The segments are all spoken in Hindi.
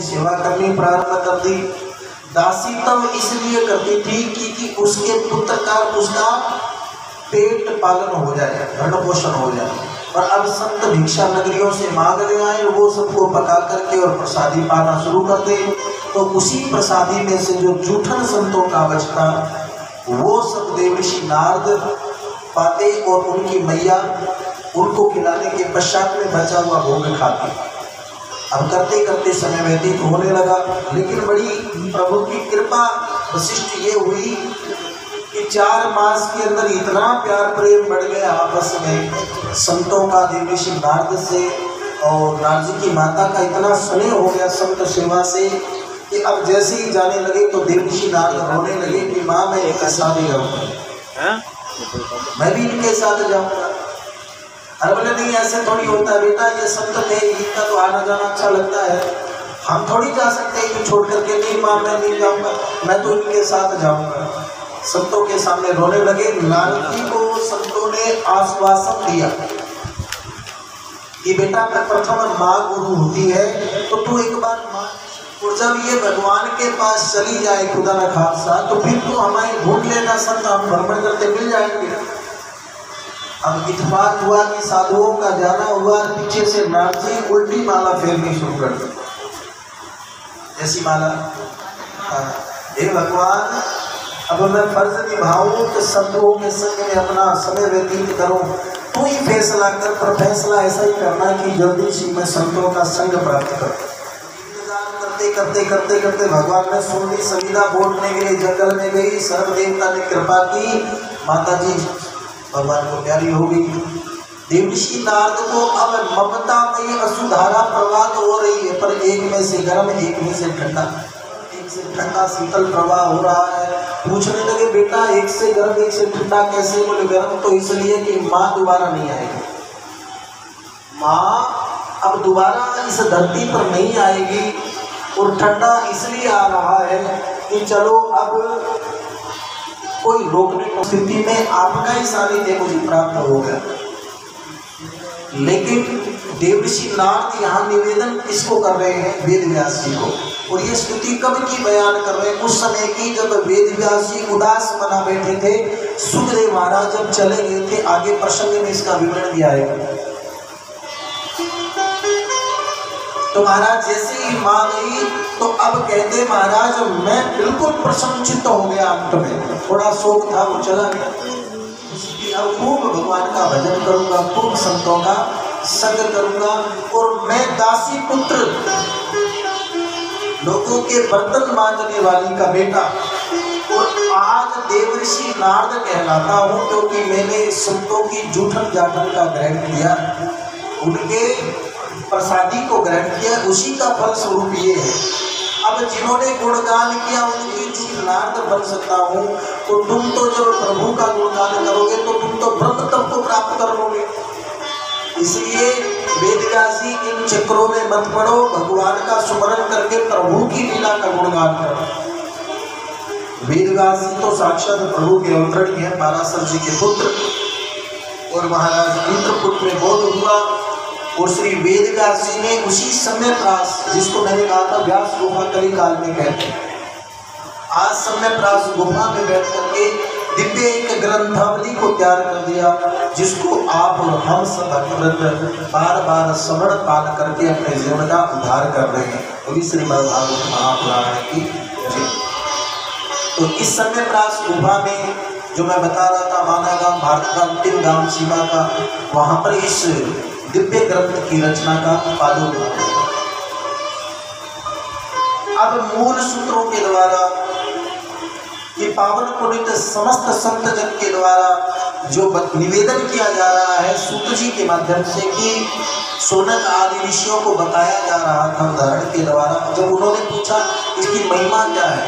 की सेवा करनी प्रारंभ कर दी। दासी तब इसलिए करती थी कि उसके पुत्र का उसका पेट पालन हो जाए, भरण पोषण हो जाए। और अब संत भिक्षा नगरियों से मांग ले आए, वो सबको पका करके और प्रसादी पाना शुरू कर दे। तो उसी प्रसादी में से जो जूठन संतों का बचता वो सब देवर्षि नारद पाते और उनकी मैया उनको खिलाने के पश्चात में बचा हुआ भोग खाती। अब करते करते समय व्यतीत होने लगा, लेकिन बड़ी प्रभु की कृपा वशिष्ठ ये हुई कि 4 मास के अंदर इतना प्यार प्रेम बढ़ गया आपस में संतों का देवर्षि नारद से, और नारद जी की माता का इतना स्नेह हो गया संत सेवा से कि अब जैसे ही जाने लगे तो देवर्षि नारद रोने लगे कि माँ मैं इनके साथ ही जाऊँगा, मैं भी इनके साथ जाऊँगा। अरे बोले नहीं ऐसे थोड़ी होता है बेटा, ये संत है इनका तो आना जाना अच्छा लगता है, हम थोड़ी जा सकते हैं इनको छोड़ करके। नहीं माँ मैं नहीं जाऊँगा, मैं तो इनके साथ जाऊँगा। संतों के सामने रोने लगे। नारद जी को संतों ने आश्वासन दिया कि बेटा मैं प्रथम माँ गुरु होती है तो तू एक बार माँ, और जब ये भगवान के पास चली जाए खुदा न खासा तो फिर तू हमें ढूंढ लेना संत, हम भ्रमण करते मिल जाएंगे। अब इत्तेफाक हुआ कि साधुओं का जाना हुआ, पीछे से नारद जी उल्टी माला फेरनी शुरू कर दी। ऐसी माला, हे भगवान अब मैं फर्ज निभाऊं कि संतों के संग में अपना समय व्यतीत करूं, तू ही फैसला कर, पर फैसला ऐसा ही करना कि जल्दी से मैं संतों का संग प्राप्त करूं। इंतजार करते करते करते करते भगवान ने सुन ली संविदा, बोलने के लिए जंगल में गई। सर्व देवता ने कृपा की, माता जी भगवान को प्यारी हो गई। देवर्षि नारद को अब ममता में असुधारा प्रवाह हो रही है, पर एक में से गर्म एक में से ठंडा, एक से ठंडा शीतल प्रवाह हो रहा है। पूछने लगे बेटा एक से गर्म एक से ठंडा कैसे? बोले गर्म तो इसलिए कि माँ दोबारा नहीं आएगी, माँ अब दोबारा इस धरती पर नहीं आएगी। और ठंडा इसलिए आ रहा है कि चलो अब कोई रोकने की स्थिति में आपका ही सानिध्य मुझे प्राप्त हो गया। लेकिन देवर्षि नारद यहाँ निवेदन किसको कर रहे हैं? वेद व्यास जी को। और ये स्तुति कब की बयान कर रहे हैं? उस समय की जब वेद व्यास जी उदास बना बैठे थे, सुखदेव महाराज जब चले गए थे। आगे प्रसंग में इसका विवरण दिया है। तो महाराज जैसे ही मां गई तो अब कहते महाराज मैं बिल्कुल प्रसन्नचित्त हो गया। अंत में थोड़ा शोक था वो चला गया। अब खूब भगवान का भजन करूंगा, खूब संतों का संग करूंगा, और मैं दासी पुत्र लोगों के बर्तन मांजने वाली का बेटा, और आज देवर्षि नारद कहलाता हूँ क्योंकि मैंने संतों की जूठन जाठन का ग्रहण किया, उनके प्रसादी को ग्रहण किया, उसी का फल स्वरूप ये है। अब जिन्होंने गुणगान किया उनकी जूठ नारद बन सकता हूँ, तो तुम तो जब प्रभु का गुणगान करोगे तो तुम तो ब्रह्म तत्व को प्राप्त कर लोगे। इसलिए वेदव्यास जी इन चक्रों में मत पड़ो, भगवान का स्मरण करके प्रभु की लीला का गुणगान करो। वेदव्यास जी तो साक्षात प्रभु के अवतरणी है, पराशर जी के पुत्र, और महाराज इंद्रपुट में बोध हुआ। और श्री वेदव्यास जी ने उसी समय प्रास, जिसको मैंने कहा था व्यास गुफा कली काल में कहते हैं, आज समय प्रास गुफा में बैठ करके दिव्य एक ग्रंथावली को तैयार कर दिया, जिसको आप और हम सब भक्तवृंद बार बार स्मरण पान करके अपने जीवन का उद्धार कर रहे हैं। वही श्रीमद्भागवत महापुराण की। तो इस समय प्रास गुफा में जो मैं बता रहा था, माना गांव भारत का अंतिम गांव सीमा का, वहां पर इस दिव्य ग्रंथ की रचना का प्रादुर्भाव। अब मूल सूत्रों के द्वारा ये पावन पुनीत समस्त संत जन के द्वारा जो निवेदन किया जा रहा है सूत जी के माध्यम से, कि सोनक आदि ऋषियों को बताया जा रहा था उदाहरण के द्वारा। जब उन्होंने पूछा इसकी महिमा क्या है,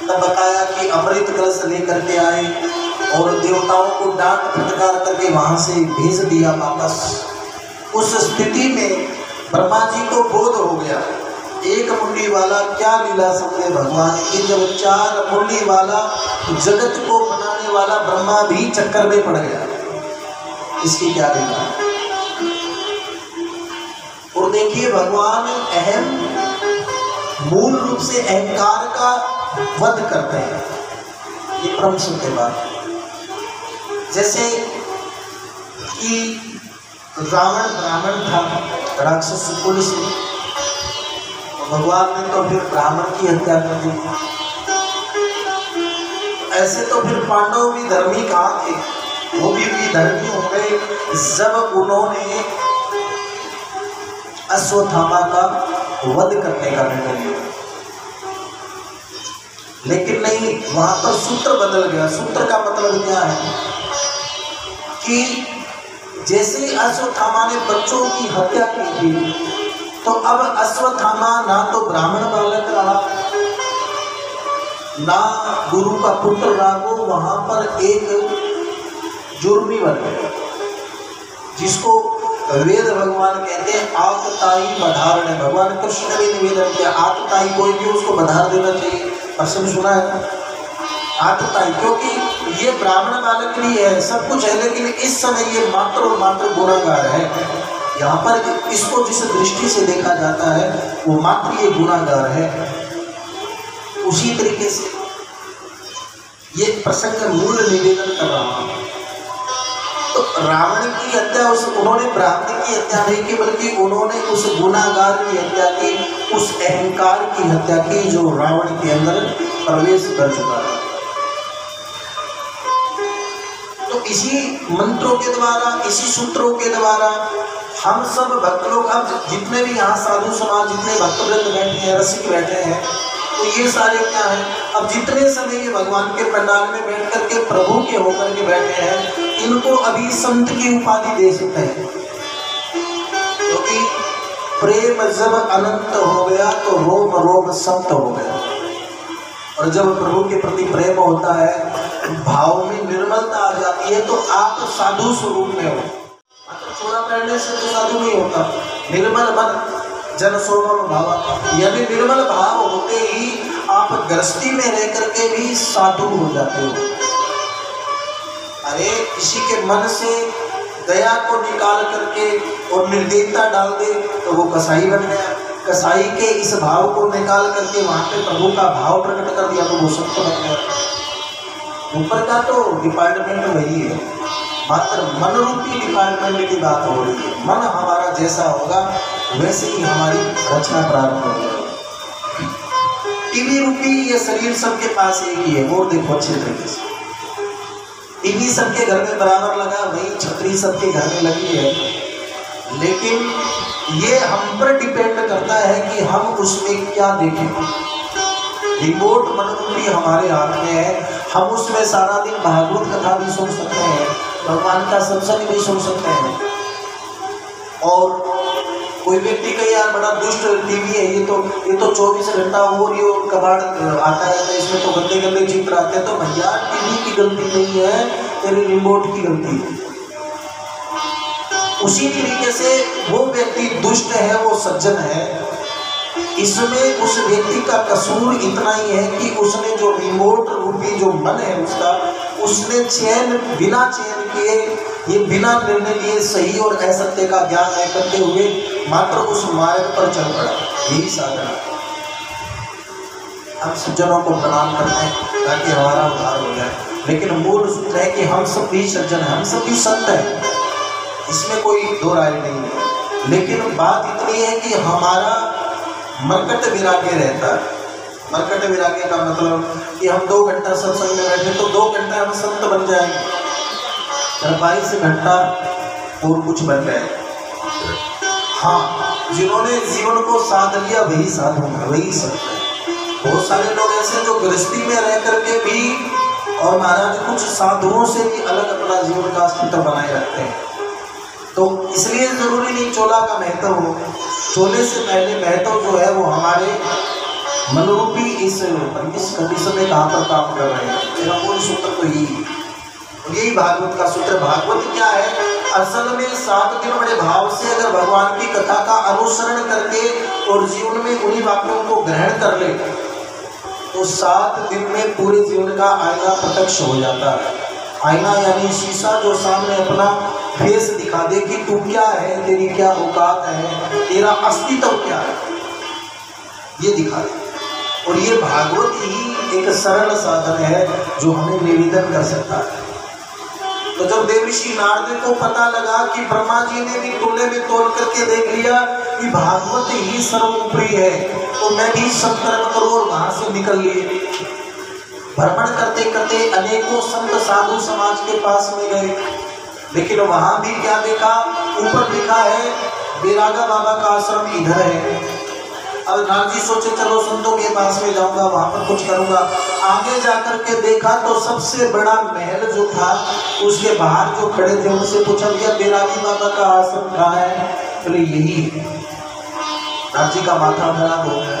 तब बताया कि अमृत कलश लेकर के आए और देवताओं को डांट फटकार करके वहां से भेज दिया वापस। उस स्थिति में ब्रह्मा जी को बोध हो गया, एक मुंडी वाला क्या लीला समझे भगवान की, जब 4 मुंडी वाला जगत को बनाने वाला ब्रह्मा भी चक्कर में पड़ गया, इसकी क्या लीला। और देखिए भगवान अहम मूल रूप से अहंकार का वध करते हैं। ये परम सत्य बात है। जैसे कि रावण ब्राह्मण था, राक्षस कुल से, भगवान ने तो फिर ब्राह्मण की हत्या कर दी। ऐसे तो फिर पांडव भी धर्मी कहाँ थे, वो भी धर्मी हो गए जब उन्होंने अश्वत्थामा का वध करने का निर्णय लिया। लेकिन नहीं, वहां पर सूत्र बदल गया। सूत्र का मतलब क्या है कि जैसे अश्वत्थामा ने बच्चों की हत्या की थी, तो अब अश्वत्थामा ना तो ब्राह्मण बालक रहा, ना गुरु का पुत्र रहा, वो वहां पर एक जुर्मी बन गया, जिसको वेद भगवान कहते हैं आतताई बधारण। भगवान कृष्ण ने भी निवेदन किया, आतताई कोई भी उसको बधार देना चाहिए। प्रश्न सुना है ना, आतताई, क्योंकि ये ब्राह्मण बालक नहीं है, सब कुछ है, लेकिन इस समय ये मात्र और मात्र गुनाहगार है। यहाँ पर इसको जिस दृष्टि से देखा जाता है वो मात्र ये गुनाहगार है। उसी तरीके से ये प्रसंग मूल निवेदन कर रहा हूँ। तो रावण की हत्या उन्होंने ब्राह्मण की हत्या नहीं की, बल्कि उन्होंने उस गुनाहगार की हत्या की, उस अहंकार की हत्या की जो रावण के अंदर प्रवेश कर चुका है। तो इसी मंत्रों के द्वारा, इसी सूत्रों के द्वारा हम सब भक्त लोग, अब जितने भी यहाँ साधु समाज, जितने भक्तवृंद बैठे हैं, रसिक बैठे हैं, तो ये सारे क्या है, अब जितने समय ये भगवान के पंडाल में बैठ करके प्रभु के होकर के बैठे हैं, इनको अभी संत की उपाधि दे सकते हैं। क्योंकि प्रेम जब अनंत हो गया तो रोम रोम संत हो गया। और जब प्रभु के प्रति प्रेम होता है, भाव में निर्मलता आ जाती है, तो आप साधु स्वरूप में हो। छोड़ा पहनने से तो साधु नहीं होता। निर्मल मन जन सोमम भाव, यानी निर्मल भाव होते ही आप गृहस्थी में रह करके भी साधु हो जाते हो। अरे किसी के मन से दया को निकाल करके और निर्दयता डाल दे तो वो कसाई बन गया। कसाई के इस भाव को निकाल करके वहां पे प्रभु का भाव प्रकट कर दिया तो वो संत बन गया। ऊपर का तो डिपार्टमेंट वही है, मात्र मन रूपी डिपार्टमेंट की बात हो रही है। मन हमारा जैसा होगा वैसे ही हमारी रचना प्रारंभ होगी। टीवी रूपी ये शरीर सबके पास एक ही है, वो देखो अच्छे तरीके से। टीवी सबके घर में बराबर लगा, वही छतरी सबके घर में लगी है, लेकिन ये हम पर डिपेंड करता है कि हम उसमें क्या देखें। रिमोट मन रूपी हमारे हाथ में है, हम उसमें सारा दिन भागवत कथा भी सुन सकते हैं, भगवान का सत्संग भी सुन सकते हैं। और कोई व्यक्ति कहे यार बड़ा दुष्ट टीवी है, ये तो 24 घंटा हो रही और कबाड़ आता रहता है, इसमें तो गंदे गंदे चित्र आते हैं। तो भैया टीवी की गलती नहीं है, तेरे रिमोट की गलती है। उसी तरीके से वो व्यक्ति दुष्ट है, वो सज्जन है, इसमें उस व्यक्ति का कसूर इतना ही है कि उसने जो रिमोट रूपी जो मन है उसका, उसने बिना चयन किए, ये बिना निर्णय लिए सही और असत्य का ज्ञान न करते हुए मात्र उस मार्ग पर चल पड़ा। यही साधना। हम सज्जनों को प्रणाम करते हैं ताकि हमारा उद्धार हो जाए, लेकिन मूल सूत्र है कि हम सब भी सज्जन हैं, हम सब भी संत हैं, इसमें कोई दो राय नहीं है। लेकिन बात इतनी है कि हमारा मरकट विराग्य रहता है। मरकट विराग्य का मतलब कि हम 2 घंटा सत्संग में बैठे तो 2 घंटा हम संत बन जाएंगे, 22 घंटा और कुछ बन जाए। हाँ, जिन्होंने जीवन को साध लिया वही साधु है, वही संत है। बहुत सारे लोग ऐसे जो गृहस्थी में रह करके भी और महाराज कुछ साधुओं से भी अलग अपना जीवन का अस्तित्व बनाए रखते हैं। तो इसलिए जरूरी नहीं चोला का महत्व हो, चोले से पहले महत्व जो है वो हमारे मनरूपी इस कंडीशन में कहाँ पर काम कर रहे हैं। मेरा मूल सूत्र तो यही भागवत का सूत्र। भागवत क्या है? असल में 7 दिन बड़े भाव से अगर भगवान की कथा का अनुसरण करके और जीवन में उन्हीं वाक्यों को ग्रहण कर ले तो 7 दिन में पूरे जीवन का आईना प्रत्यक्ष हो जाता है। आईना यानी शीशा जो सामने अपना फेस दिखा दे कि तू क्या है, तेरी क्या औकात है, तेरा अस्तित्व क्या है। ये दिखा दे। और ये भागवत ही एक सरल साधन है जो हमें निवेदन कर सकता है। तो जब देवर्षि नारद को पता लगा कि ब्रह्मा जी ने भी तोले में तोल करके देख लिया कि भागवत ही सर्वोपरि है, तो मैं भी संकल्प करूं, और वहां से निकल लिए। भ्रमण करते करते अनेकों संत साधु समाज के पास में गए, लेकिन वहां भी क्या देखा, ऊपर लिखा है बेरागा बाबा का आश्रम इधर है। अब नाथ जी सोचे चलो संतों के पास में जाऊंगा, वहां पर कुछ करूंगा। आगे जाकर के देखा तो सबसे बड़ा महल जो था उसके बाहर जो खड़े थे उनसे पूछा भैया बेरागी बाबा का आश्रम कहाँ है? बोले यही है। नाथ जी का माथा खराब हो गया।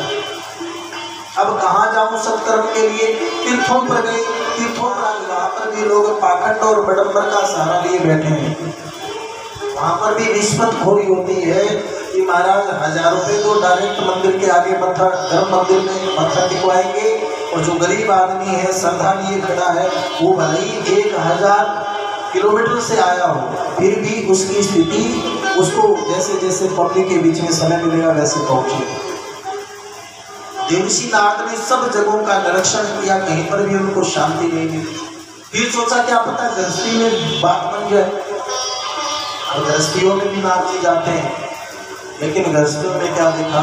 अब कहाँ जाऊं सत्कर्म के लिए? तीर्थों पर गए, तीर्थों पर वहां पर भी लोग पाखंड और बड़म्बर का सहारा लिए बैठे हैं। वहां पर भी रिश्वत खोरी होती है कि महाराज 1000 रुपए तो डायरेक्ट मंदिर के आगे मत्था, धर्म मंदिर में मत्था टिकवाएंगे, और जो गरीब आदमी है श्रद्धा लिए खड़ा है वो भाई 1000 किलोमीटर से आया हो, फिर भी उसकी स्थिति उसको जैसे जैसे पब्लिक के बीच में समय मिलेगा वैसे पहुंचे। देवर्षि नारद ने सब जगहों का निरीक्षण किया, कहीं पर भी उनको शांति नहीं मिली। फिर सोचा क्या पता गृहस्थी में बात बन जाए। और गृहस्थियों में भी नारद जी जाते हैं, लेकिन गृहस्थियों में क्या देखा,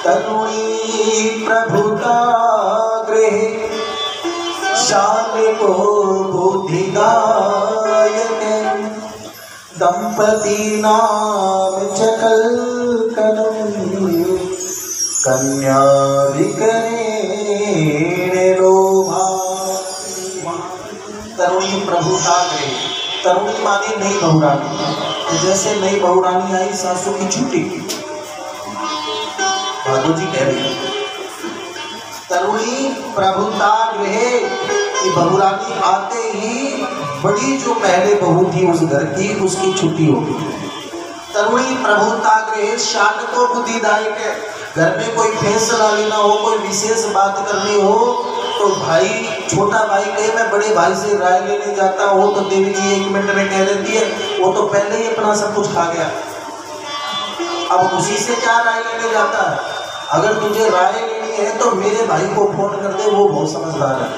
तरुणी प्रभुता गृह शाले को बुद्धिदायक दंपति नाम चकल कनु कन्या विकरे लोभा। तरुणी प्रभुता गृह, तरुणी माने नई बहुरानी, जैसे नई बहुरानी आई सासू की छुट्टी की, भागवत जी कह रही है तरुणी प्रभुता गृह। बहुरानी आते ही बड़ी जो पहले बहू थी उस घर की उसकी छुट्टी होगी। तरुणी प्रभुता गृह शान को बुद्धिदायक है। घर में कोई फैसला लेना हो, कोई विशेष बात करनी हो, तो भाई छोटा भाई कहे मैं बड़े भाई से राय लेने जाता हूँ, तो देवी जी 1 मिनट में कह देती है वो तो पहले ही अपना सब कुछ खा गया, अब उसी से क्या राय लेने जाता है। अगर तुझे राय लेनी है तो मेरे भाई को फोन कर दे, वो बहुत समझदार है।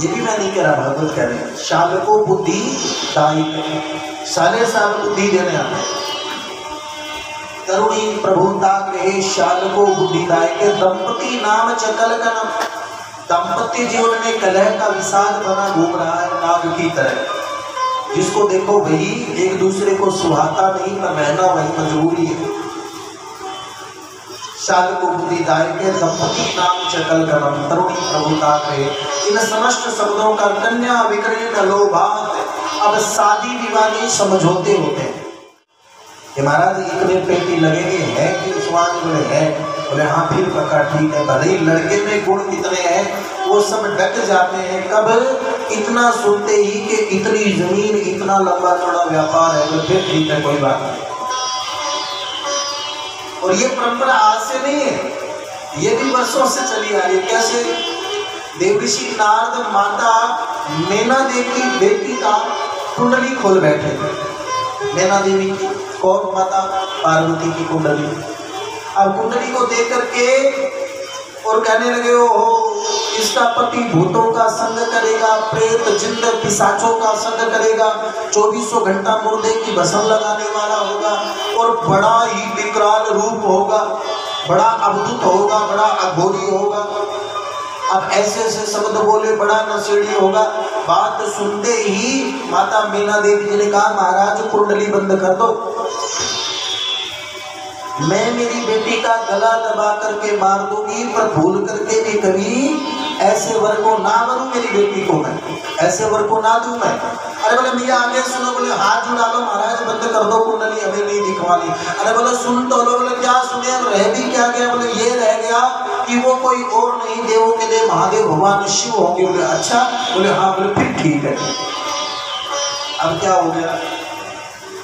ये भी मैं नहीं कह रहा, भागवत कह रहे हैं शाल को बुद्धि दायिक, साले साल बुद्धि देने आते हैं। तरुणी प्रभुता गृह शाल को बुद्धिदायक दंपति नाम चकल कनम। दाम्पत्य जीवन में कलह का विषाद बना घूम रहा है नाग की तरह, जिसको देखो वही एक दूसरे को सुहाता नहीं, पर रहना वही मजबूरी है। शाल को बुद्धिदायक दंपति नाम चकल कनम तरुणी प्रभुता गृह। इन समस्त शब्दों का कन्या विक्रय लोभात। अब शादी विवाह नहीं समझौते होते हैं कि महाराज इतने पेटी लगेंगे, है कि स्वाद बोले है, बोले हाँ फिर पक्का ठीक है। भले ही लड़के में गुण कितने हैं वो सब डक जाते हैं, कब इतना सुनते ही कि इतनी जमीन इतना लंबा चौड़ा व्यापार है, तो फिर ठीक है कोई बात नहीं। और ये परंपरा आज से नहीं है, ये भी वर्षों से चली आ रही है। कैसे? देवर्षि नारद माता मैना देवी की बेटी का कुंडली खोल बैठे थे। मैना देवी की कौन? माता पार्वती की कुंडली। अब कुंडली को देख करके और कहने लगे हो इसका पति भूतों का संग करेगा, प्रेत जिंद पिशाचों का संग करेगा, 2400 घंटा मुर्दे की भस्म लगाने वाला होगा, और बड़ा ही विकराल रूप होगा, बड़ा अद्भुत होगा, बड़ा अघोरी होगा। अब ऐसे ऐसे शब्द बोले, बड़ा नशेड़ी होगा। बात सुनते ही माता मीना देवी जी ने कहा महाराज कुंडली बंद कर दो, मैं मेरी बेटी का गला दबा करके मार दूंगी, पर भूल करके भी कभी ऐसे वर को ना मरूं, मेरी बेटी को मैं ऐसे वर को ना दूं मैं। अरे बोले मियाँ आगे सुनो, बोले हाथ जुड़ा लो महाराज बंद कर दो कुंडली, हमें नहीं दिखवानी। अरे बोले सुन तो लो, बोले क्या सुने, रह भी क्या गया? बोले ये रह गया कि वो कोई और नहीं देवों के देव महादेव भगवान शिव होंगे। बोले अच्छा? बोले हाँ। बोले फिर ठीक है। अब क्या हो गया?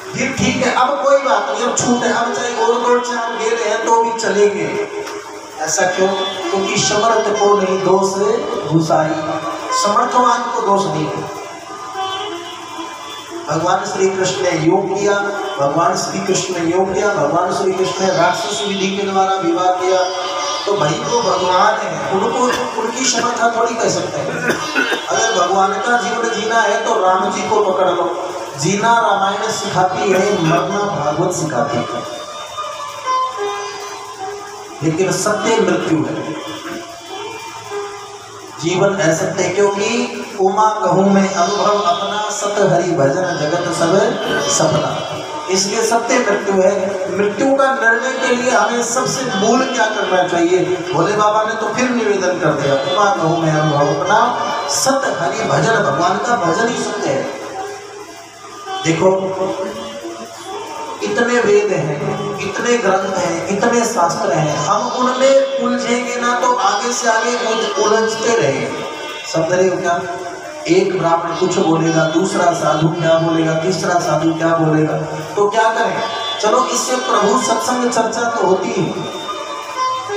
फिर ठीक है, अब कोई बात नहीं, अब छूट है, अब चाहे और 2-4 गेले हैं तो भी चलेंगे। ऐसा क्यों? क्योंकि समर्थ को नहीं दोष घुसाई, समर्थवान को दोष नहीं है। भगवान श्री कृष्ण ने योग किया, भगवान श्री कृष्ण ने योग किया, भगवान श्री कृष्ण ने राक्षस विधि के द्वारा विवाह किया। तो भाई वो भगवान है, उनको उनकी क्षमता थोड़ी कह सकते हैं। अगर भगवान का जीवन जीना है तो राम जी को पकड़ लो, जीना रामायण सिखाती है, मरना भागवत सिखाती है। लेकिन सत्य मृत्यु है, जीवन असत्य, क्योंकि उमा कहूँ में अनुभव अपना, सत हरि भजन जगत सब सपना। इसलिए सत्य मृत्यु है। मृत्यु का निर्णय के लिए हमें सबसे मूल क्या करना चाहिए? भोले बाबा ने तो फिर निवेदन कर दिया, उमा कहूँ में अनुभव अपना, सत हरि भजन, भगवान का भजन ही सत्य है। देखो इतने वेद हैं, इतने ग्रंथ हैं, इतने शास्त्र हैं, हम उनमें उलझेंगे ना तो आगे से आगे उलझते रहेंगे। समझ रहे हो क्या? एक ब्राह्मण कुछ बोलेगा, दूसरा साधु क्या बोलेगा, तीसरा साधु क्या बोलेगा, तो क्या करें? चलो इससे प्रभु सत्संग चर्चा तो होती है,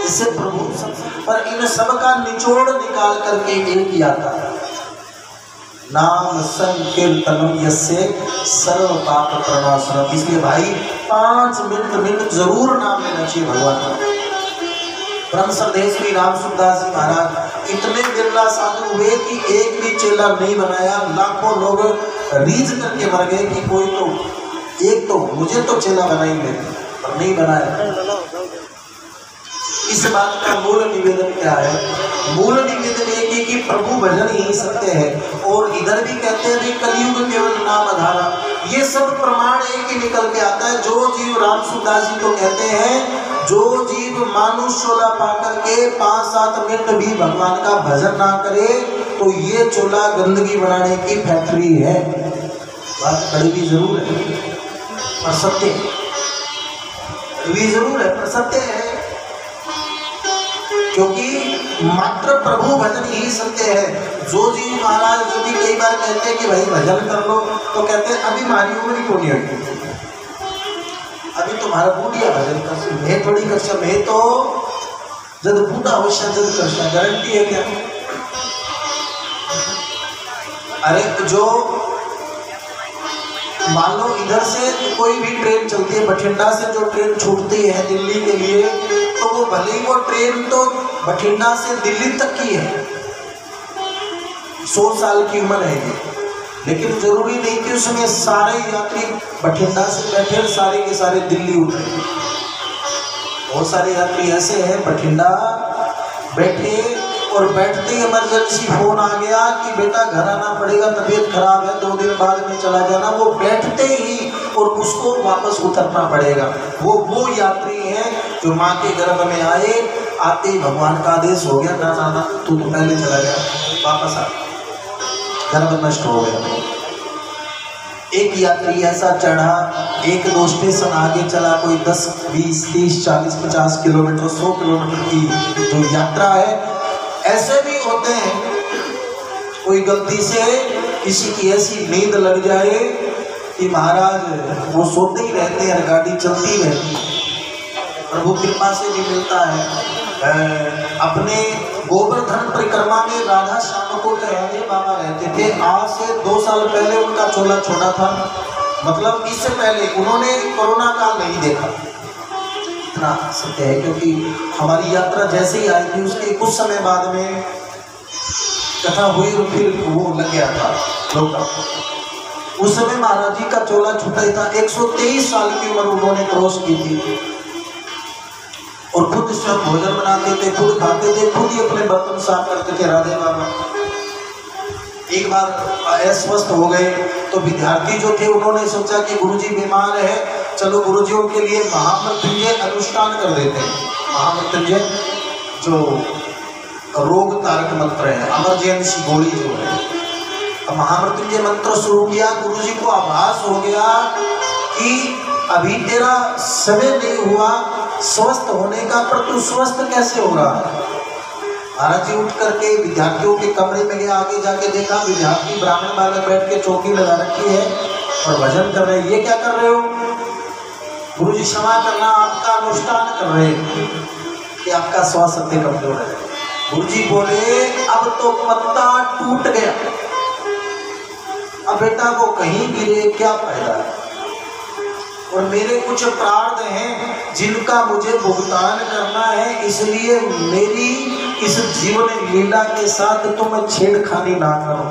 इससे प्रभु सत्संग, पर इन सब का निचोड़ निकाल करके एक ही आता है, नाम संकीर्तनम यस्य सर्व पाप प्रणाशनम। इसलिए भाई 5 मिनट जरूर नाम लेना चाहिए भगवान का। परम श्रद्धेय श्री राम सुखदास जी महाराज इतने बिरला साधु हुए कि एक भी चेला नहीं बनाया। लाखों लोग रीझ करके मर गए कि कोई तो एक तो मुझे तो चेला बनाएंगे, पर नहीं बनाया। इस बात का मूल निवेदन क्या है? मूल निवेदन ये कि प्रभु भजन ही सत्य है। और इधर भी कहते हैं कि कलयुग केवल नाम आधारा। ये सब प्रमाण एक ही निकल के आता है। जो जीव राम सुखदास जी तो कहते हैं, जो जीव मानुष चोला पाकर के 5-7 मिनट भी भगवान का भजन ना करे तो ये चोला गंदगी बनाने की फैक्ट्री है। बात कड़वी जरूर है पर सत्य, कड़वी जरूर है पर सत्य है, क्योंकि मात्र प्रभु भजन ही सत्य है। जो जी महाराज जो भी कई बार कहते हैं कि भाई भजन कर लो, तो कहते हैं अभी हमारी उम्र क्यों नहीं हुई, अभी तुम्हारा बूढ़िया भजन कर, मैं थोड़ी कर, मैं तो जब बूढ़ा हो जब कर, गारंटी है क्या? अरे जो मान लो इधर से कोई भी ट्रेन चलती है, बठिंडा से जो ट्रेन छूटती है दिल्ली के लिए, तो वो भले ही वो ट्रेन तो बठिंडा से दिल्ली तक की है, 100 साल की उम्र है ये, लेकिन जरूरी नहीं कि उसमें सारे यात्री बठिंडा से बैठे सारे के सारे दिल्ली उतरे। बहुत सारे यात्री ऐसे हैं बठिंडा बैठे और बैठते ही इमरजेंसी फोन आ गया कि बेटा घर आना पड़ेगा, तबीयत खराब है, 2 दिन बाद में चला जाना, वो बैठते ही और उसको वापस उतरना पड़ेगा। वो यात्री हैं जो माँ के गर्भ में आए, आते ही भगवान का आदेश हो गया, ना ना ना तू तो पहले चला गया, वापस आ, गर्भ नष्ट हो गया। एक यात्री ऐसा चढ़ा, 1-2 स्टेशन आगे चला, कोई 10, 20, 30, 40, 50 किलोमीटर, 100 किलोमीटर की जो यात्रा है। ऐसे भी होते हैं कोई गलती से किसी की ऐसी नींद लग जाए कि महाराज वो सोते ही रहते हैं, गाड़ी चलती रहती है। प्रभु कृपा से भी मिलता है। अपने गोवर्धन परिक्रमा में राधा श्याम को टहलते बाबा रहते थे। आज से 2 साल पहले उनका चोला छोड़ा था, मतलब इससे पहले उन्होंने कोरोना काल नहीं देखा। इतना सत्य है, क्योंकि हमारी यात्रा जैसे ही आई थी उसके कुछ समय बाद में कथा हुई और फिर वो लग गया था लॉकडाउन। उस समय महाराज जी का चोला छूटा ही था। 123 साल की उम्र उन्होंने क्रॉस की थी और खुद स्वयं भोजन बनाते थे, खुद खाते थे, खुद ही अपने बर्तन साफ करते थे राधे बाबा। एक बार अस्वस्थ हो गए तो विद्यार्थी जो थे उन्होंने सोचा कि गुरुजी बीमार है, चलो गुरुजियों के लिए महामृत्युंजय अनुष्ठान कर देते हैं। महामृत्युंजय जो रोग तारक मंत्र है, इमरजेंसी गोली जो है, अब महामृत्युंजय मंत्र शुरू किया। गुरुजी को आभास हो गया कि अभी तेरा समय नहीं हुआ स्वस्थ होने का, पर तू स्वस्थ कैसे हो रहा है? महाराज जी उठ करके विद्यार्थियों के कमरे में गया, आगे जाके देखा विद्यार्थी ब्राह्मण बालक बैठ के चौकी लगा रखी है और भजन कर रहे हैं। ये क्या कर रहे हो? गुरुजी क्षमा करना, आपका अनुष्ठान कर रहे हैं कि आपका स्वास्थ्य कमजोर है। गुरुजी बोले अब तो पत्ता टूट गया, अब अब बेटा वो कहीं गिरे क्या फायदा है। और मेरे कुछ प्रार्थ हैं जिनका मुझे भुगतान करना है, इसलिए मेरी इस जीवन लीला के साथ तुम छेड़खानी ना करो।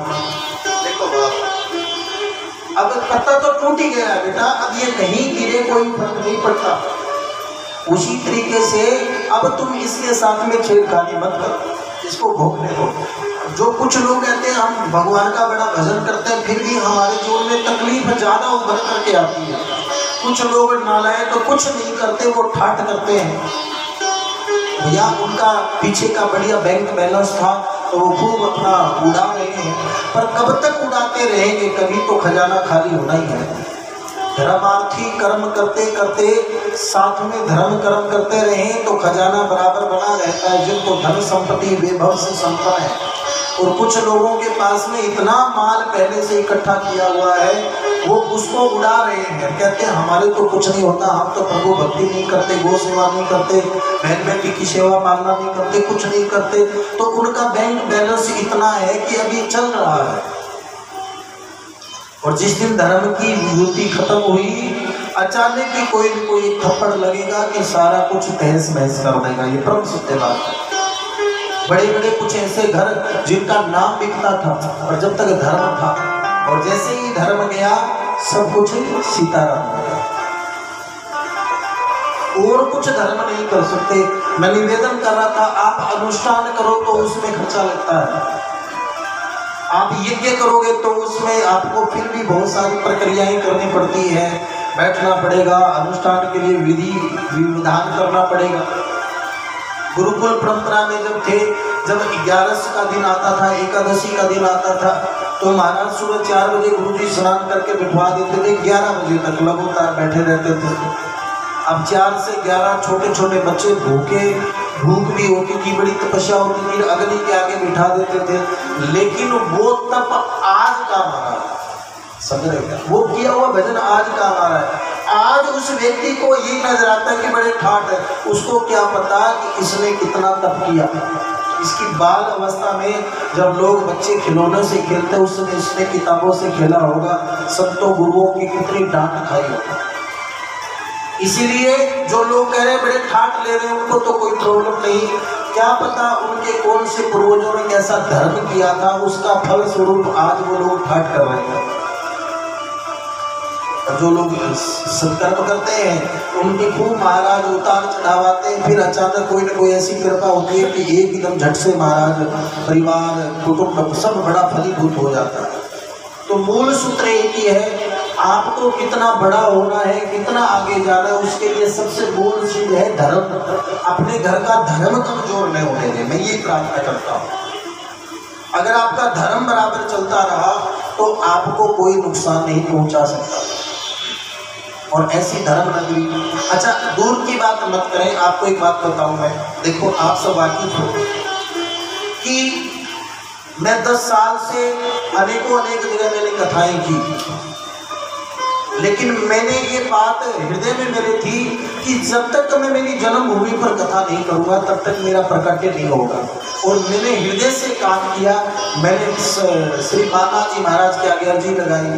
देखो बाप, अब पत्ता तो टूट ही गया बेटा, अब ये कहीं गिरे कोई फर्क नहीं पड़ता। उसी तरीके से अब तुम इसके साथ में छेड़खानी मत करो, इसको भोगने दो। जो कुछ लोग कहते हैं हम भगवान का बड़ा भजन करते हैं, फिर भी हमारे जीवन में तकलीफ ज़्यादा उभर करके आती है। कुछ लोग नालायक तो कुछ नहीं करते, वो ठाट करते हैं। भैया उनका पीछे का बढ़िया बैंक बैलेंस था तो वो खूब अपना उड़ा रहे हैं, पर कब तक उड़ाते रहेंगे, कभी तो खजाना खाली होना ही है। धर्मार्थी कर्म करते करते साथ में धर्म कर्म करते रहें तो खजाना बराबर बना रहता है, जिनको धन संपत्ति वैभव से संपन्न है। और कुछ लोगों के पास में इतना माल पहले से इकट्ठा किया हुआ है, वो उसको उड़ा रहे हैं, कहते हैं हमारे तो कुछ नहीं होता, हम तो प्रभु भक्ति नहीं करते, गौ सेवा नहीं करते, बहन बेटी की सेवा पालना नहीं करते, कुछ नहीं करते। तो उनका बैंक बैलेंस इतना है कि अभी चल रहा है। और जिस दिन धर्म की युति खत्म हुई, अचानक ही कोई न कोई थप्पड़ लगेगा कि सारा कुछ तहस महस कर देगा। ये परम सत्य बात है। बड़े बड़े कुछ ऐसे घर जिनका नाम बिकता था, और जब तक धर्म था, और जैसे ही धर्म गया सब कुछ सीताराम हो गया। और कुछ धर्म नहीं कर सकते। मैं निवेदन कर रहा था, आप अनुष्ठान करो तो उसमें खर्चा लगता है, आप यज्ञ करोगे तो उसमें आपको फिर भी बहुत सारी प्रक्रियाएं करनी पड़ती है, बैठना पड़ेगा, अनुष्ठान के लिए विधि विधान करना पड़ेगा। गुरुकुल परंपरा में जब थे, जब 11 का दिन आता था, एकादशी का दिन आता था, तो महाराज सुबह 4 बजे गुरुजी स्नान करके बिठवा देते थे, 11 बजे तक लगातार बैठे रहते थे। अब 4 से 11 छोटे छोटे बच्चे भूखे, भूख भी होती थी, बड़ी तपस्या होती थी, अग्नि के आगे बिठा देते थे। लेकिन वो तप आज का हमारा, समझ रहे क्या, वो किया हुआ भजन आज का हमारा है। आज उस व्यक्ति को ये नजर आता है कि बड़े ठाट है, उसको क्या पता कि इसने कितना तप किया। इसकी बाल अवस्था में जब लोग बच्चे खिलौने से खेलते हैं, उस समय इसने किताबों से खेला होगा, संतों गुरुओं की कितनी डांट खाई होगी। इसीलिए जो लोग कह रहे हैं बड़े ठाट ले रहे हैं, उनको तो कोई प्रॉब्लम नहीं, क्या पता उनके कौन से पूर्वजों ने कैसा धर्म किया था, उसका फल स्वरूप आज वो लोग ठाट कर रहे हैं। जो लोग सत्कर्म करते हैं उनकी खूब महाराज उतार चढ़ावाते हैं, फिर अचानक कोई ना कोई ऐसी कृपा होती है कि एकदम झट से महाराज परिवार कुटुंब सब बड़ा फलीभूत हो जाता है। तो मूल सूत्र एक ही है, आपको कितना बड़ा होना है, कितना आगे जाना है, उसके लिए सबसे मूल चीज है धर्म। अपने घर का धर्म कमजोर नहीं होने दें, मैं ये प्रार्थना करता हूँ। अगर आपका धर्म बराबर चलता रहा तो आपको कोई नुकसान नहीं पहुंचा सकता। और ऐसी धर्म नगरी, अच्छा दूर की बात मत करें, आपको एक बात बताऊं मैं, देखो आप सब वाकिफ हो कि मैं 10 साल से अनेकों अनेक जगह मैंने कथाएं की, लेकिन मैंने ये बात हृदय में मेरे थी कि जब तक मैं मेरी जन्मभूमि पर कथा नहीं करूँगा तब तक मेरा प्रकट्य नहीं होगा। और मैंने हृदय से काम किया। मैंने श्री माता जी महाराज की आगे अर्जी लगाई,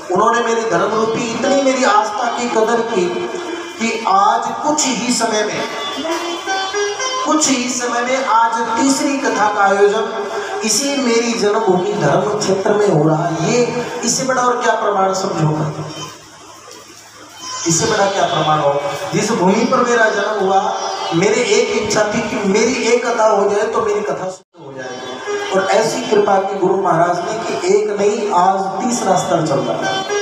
उन्होंने मेरी धर्म रूपी इतनी मेरी आस्था की कदर की कि आज कुछ ही समय में आज तीसरी कथा का आयोजन इसी मेरी जन्मभूमि धर्म क्षेत्र में हो रहा है। ये इससे बड़ा और क्या प्रमाण समझो, इससे बड़ा क्या प्रमाण हो। जिस भूमि पर मेरा जन्म हुआ, मेरे एक इच्छा थी कि मेरी एक कथा हो जाए तो मेरी कथा शुरू हो जाएगी। और ऐसी कृपा की गुरु महाराज ने कि एक नहीं आज तीसरा स्तर चल रहा है।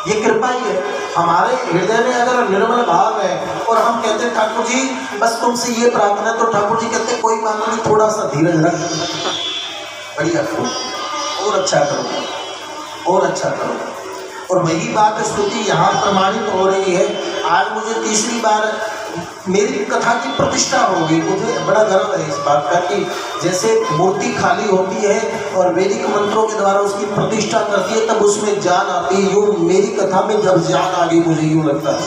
ये कृपा ही है। हमारे हृदय में अगर निर्मल भाव है और हम कहते हैं ठाकुर जी बस तुमसे ये प्रार्थना, तो ठाकुर जी कहते कोई बात नहीं, थोड़ा सा धीरज रख, बढ़िया करो, और अच्छा करो, और अच्छा करो। और वही बात स्तुति यहाँ प्रमाणित हो रही है। आज मुझे तीसरी बार मेरी कथा की प्रतिष्ठा हो गई। मुझे बड़ा गर्व है इस बात का कि जैसे मूर्ति खाली होती है और वैदिक मंत्रों के द्वारा उसकी प्रतिष्ठा करती है तब उसमें जान आती है, यूँ मेरी कथा में जब जान आ गई मुझे यूँ लगता है।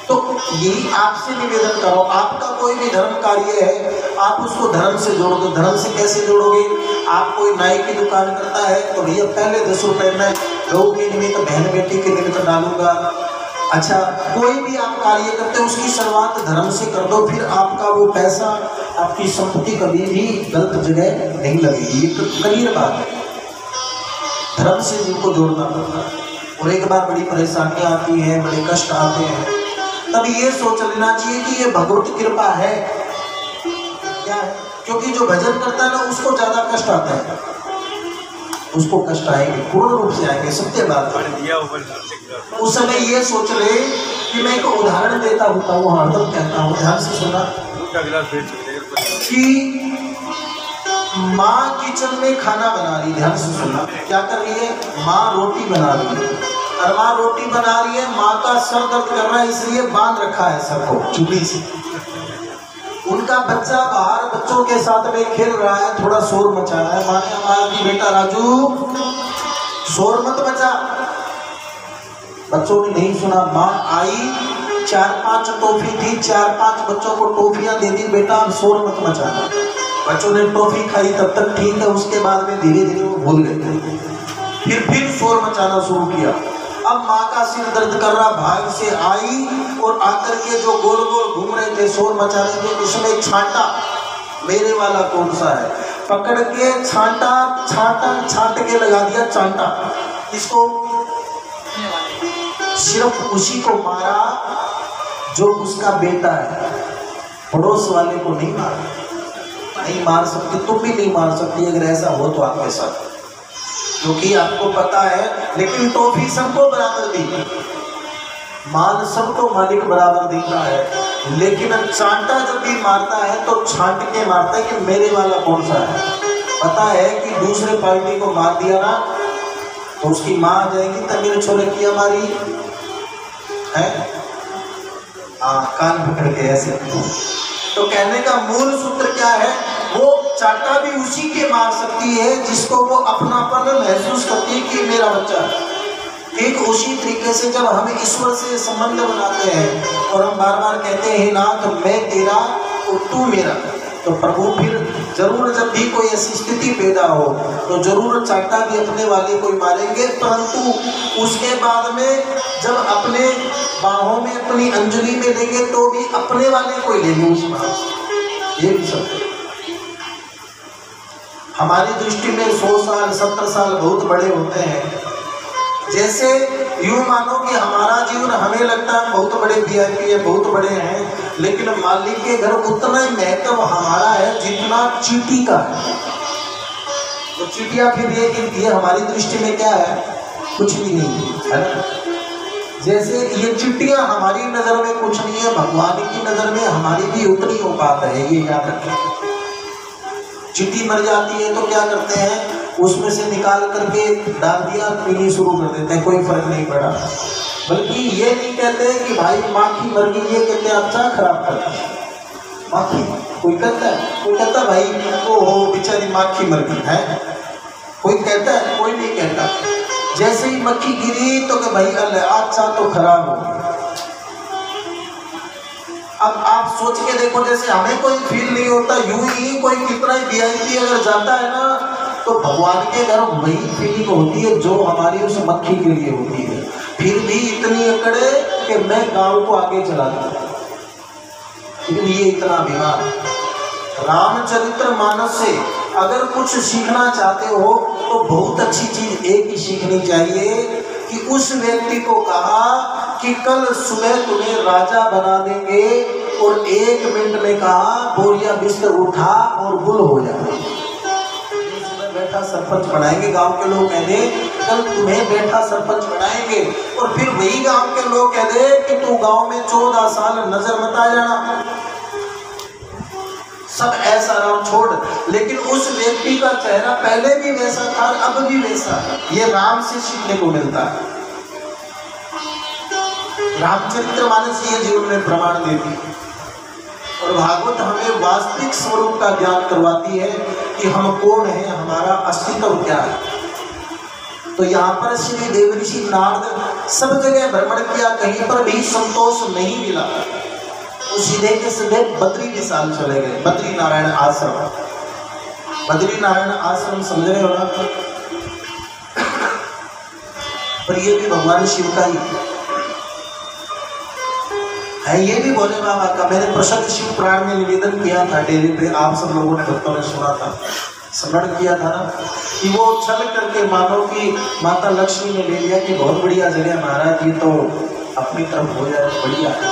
तो यही आपसे निवेदन करो, आपका कोई भी धर्म कार्य है आप उसको धर्म से जोड़ दो। धर्म से कैसे जोड़ोगे? आप कोई नाई की दुकान करता है तो भैया पहले 10 रुपये में लोगों के निमित्त, बहन बेटी के निमित्त डालूंगा। अच्छा, कोई भी आप कार्य करते हो उसकी शुरुआत धर्म से कर दो, फिर आपका वो पैसा, आपकी संपत्ति कभी भी गलत जगह नहीं लगेगी। ये क्लियर बात है। धर्म से जिनको जोड़ना पड़ता है। और एक बार बड़ी परेशानियां आती हैं, बड़े कष्ट आते हैं, तब ये सोच लेना चाहिए कि ये भगवत कृपा है। क्या है? क्योंकि जो भजन करता है ना उसको ज्यादा कष्ट आता है, उसको कष्ट आएंगे, पूर्ण रूप से आएंगे, सत्य बात है। उस समय ये सोच ले कि मैं एक उदाहरण देता होता हूँ, हरदम कहता हूँ, ध्यान से सुना, कि माँ किचन में खाना बना रही, ध्यान से सुनना, क्या कर रही है? माँ रोटी बना रही है, और माँ रोटी बना रही है, माँ का सर दर्द कर रहा है इसलिए बांध रखा है सर को चुपड़ी से। उनका बच्चा बाहर बच्चों के साथ में खेल रहा है, थोड़ा शोर मचा रहा है। माँ ने आवाज दी, बेटा राजू शोर मत मचा। बच्चों ने नहीं सुना। माँ आई, 4-5 टॉफी थी, 4-5 बच्चों को टॉफियां दे दी, बेटा अब शोर मत मचाना। बच्चों ने टॉफी खाई, तब तक ठीक है, उसके बाद में धीरे धीरे वो भूल गए, फिर शोर मचाना शुरू किया। अब माँ का सिर दर्द कर रहा, भाग से आई और आकर के जो गोल गोल घूम रहे थे, शोर मचा रहे थे, उसमें छांटा, मेरे वाला कौन सा है, पकड़ के छांट के लगा दिया चांटा। इसको सिर्फ उसी को मारा जो उसका बेटा है, पड़ोस वाले को नहीं मारा। नहीं मार सकती, तुम भी नहीं मार सकती अगर ऐसा हो तो आपके साथ, क्योंकि आपको पता है। लेकिन टॉफी सबको बराबर दी, माल सबको मालिक बराबर देता है, लेकिन चांटा जब भी मारता है तो छांट के मारता है कि मेरे वाला कौन सा है। पता है कि दूसरे पार्टी को मार दिया ना तो उसकी माँ आ जाएगी, तब मेरे छोरे की हमारी है, कान पकड़ के ऐसे। तो कहने का मूल सूत्र क्या है? वो चाटा भी उसी के मार सकती है जिसको वो अपनापन महसूस करती है कि मेरा बच्चा है। ठीक उसी तरीके से जब हम ईश्वर से संबंध बनाते हैं और हम बार बार कहते हैं नाथ मैं तेरा और तू मेरा, तो प्रभु फिर जरूर जब भी कोई ऐसी स्थिति पैदा हो तो जरूर चाटा भी अपने वाले को ही मारेंगे, परंतु उसके बाद में जब अपने बाहों में अपनी अंजलि में लेंगे तो भी अपने वाले को ही लेंगे उस बात। ये भी सत्य। हमारी दृष्टि में 100 साल 70 साल बहुत बड़े होते हैं। जैसे यूं मानो कि हमारा जीवन हमें लगता है बहुत बड़े VIP है, बहुत बड़े हैं, लेकिन मालिक के घर उतना ही महत्व हमारा है जितना चींटी का है। तो चींटियां फिर ये गिनती है, हमारी दृष्टि में क्या है? कुछ भी नहीं है ना। जैसे ये चींटियां हमारी नजर में कुछ नहीं है, भगवान की नजर में हमारी भी उतनी औकात है, ये याद रखें। चींटी मर जाती है तो क्या करते हैं? उसमें से निकाल करके डाल दिया, पीनी शुरू कर देते हैं, कोई फर्क नहीं पड़ा। बल्कि ये नहीं कहते कि भाई माखी मर गई, ये कहते हैं अच्छा खराब करता है माखी। कोई कहता है, कोई कहता भाई ओ हो बेचारी माखी मर गई है, कोई कहता है, कोई नहीं कहता। जैसे ही मक्खी गिरी तो कि भाई अल्लाह अच्छा तो खराब हो गया। अब आप सोच के देखो, जैसे हमें कोई फील नहीं होता, यूं ही कोई कितना ही VIP अगर जाता है ना तो भगवान के घर वही फीलिंग होती है जो हमारी उस मक्खी के लिए होती है। फिर भी इतनी अकड़े कि मैं गांव को आगे चला दूं, लेकिन ये इतना अभिमान। रामचरितमानस से अगर कुछ सीखना चाहते हो तो बहुत अच्छी चीज एक ही सीखनी चाहिए कि उस व्यक्ति को कहा कि कल सुबह तुम्हें राजा बना देंगे और 1 मिनट में कहा बोरिया बिस्तर उठा और गुल हो जाए। बैठा सरपंच बनाएंगे, गांव के लोग कह दे कल तुम्हें बैठा सरपंच बनाएंगे, और फिर वही गांव के लोग कह दे कि तू गांव में 14 साल नजर मत आ जाना। सब ऐसा राम छोड़, लेकिन उस व्यक्ति का चेहरा पहले भी वैसा था, अब भी वैसा है। ये राम से सीखने को मिलता है। रामचरितमानस ये जीवन में प्रमाण देती है, और भागवत हमें वास्तविक स्वरूप का ज्ञान करवाती है कि हम कौन हैं, हमारा अस्तित्व क्या है। तो यहाँ पर श्री देवर्षि नारद सब जगह भ्रमण किया, कहीं पर भी संतोष नहीं मिला, तो सीधे के सीधे बद्री विशाल चले गए, बद्री नारायण आश्रम। बद्री नारायण आश्रम समझ रहे हो ना? पर ये भी भगवान शिव का ही है, ये भी भोले बाबा का। मैंने प्रसिद्ध शिव पुराण में निवेदन किया था डेरे पे, आप सब लोगों ने भक्तों ने सुना था, स्मरण किया था ना, कि वो छल करके मानो कि माता लक्ष्मी ने ले लिया कि बहुत बढ़िया जगह महाराज, ये तो अपनी तरफ हो जाए, बढ़िया है।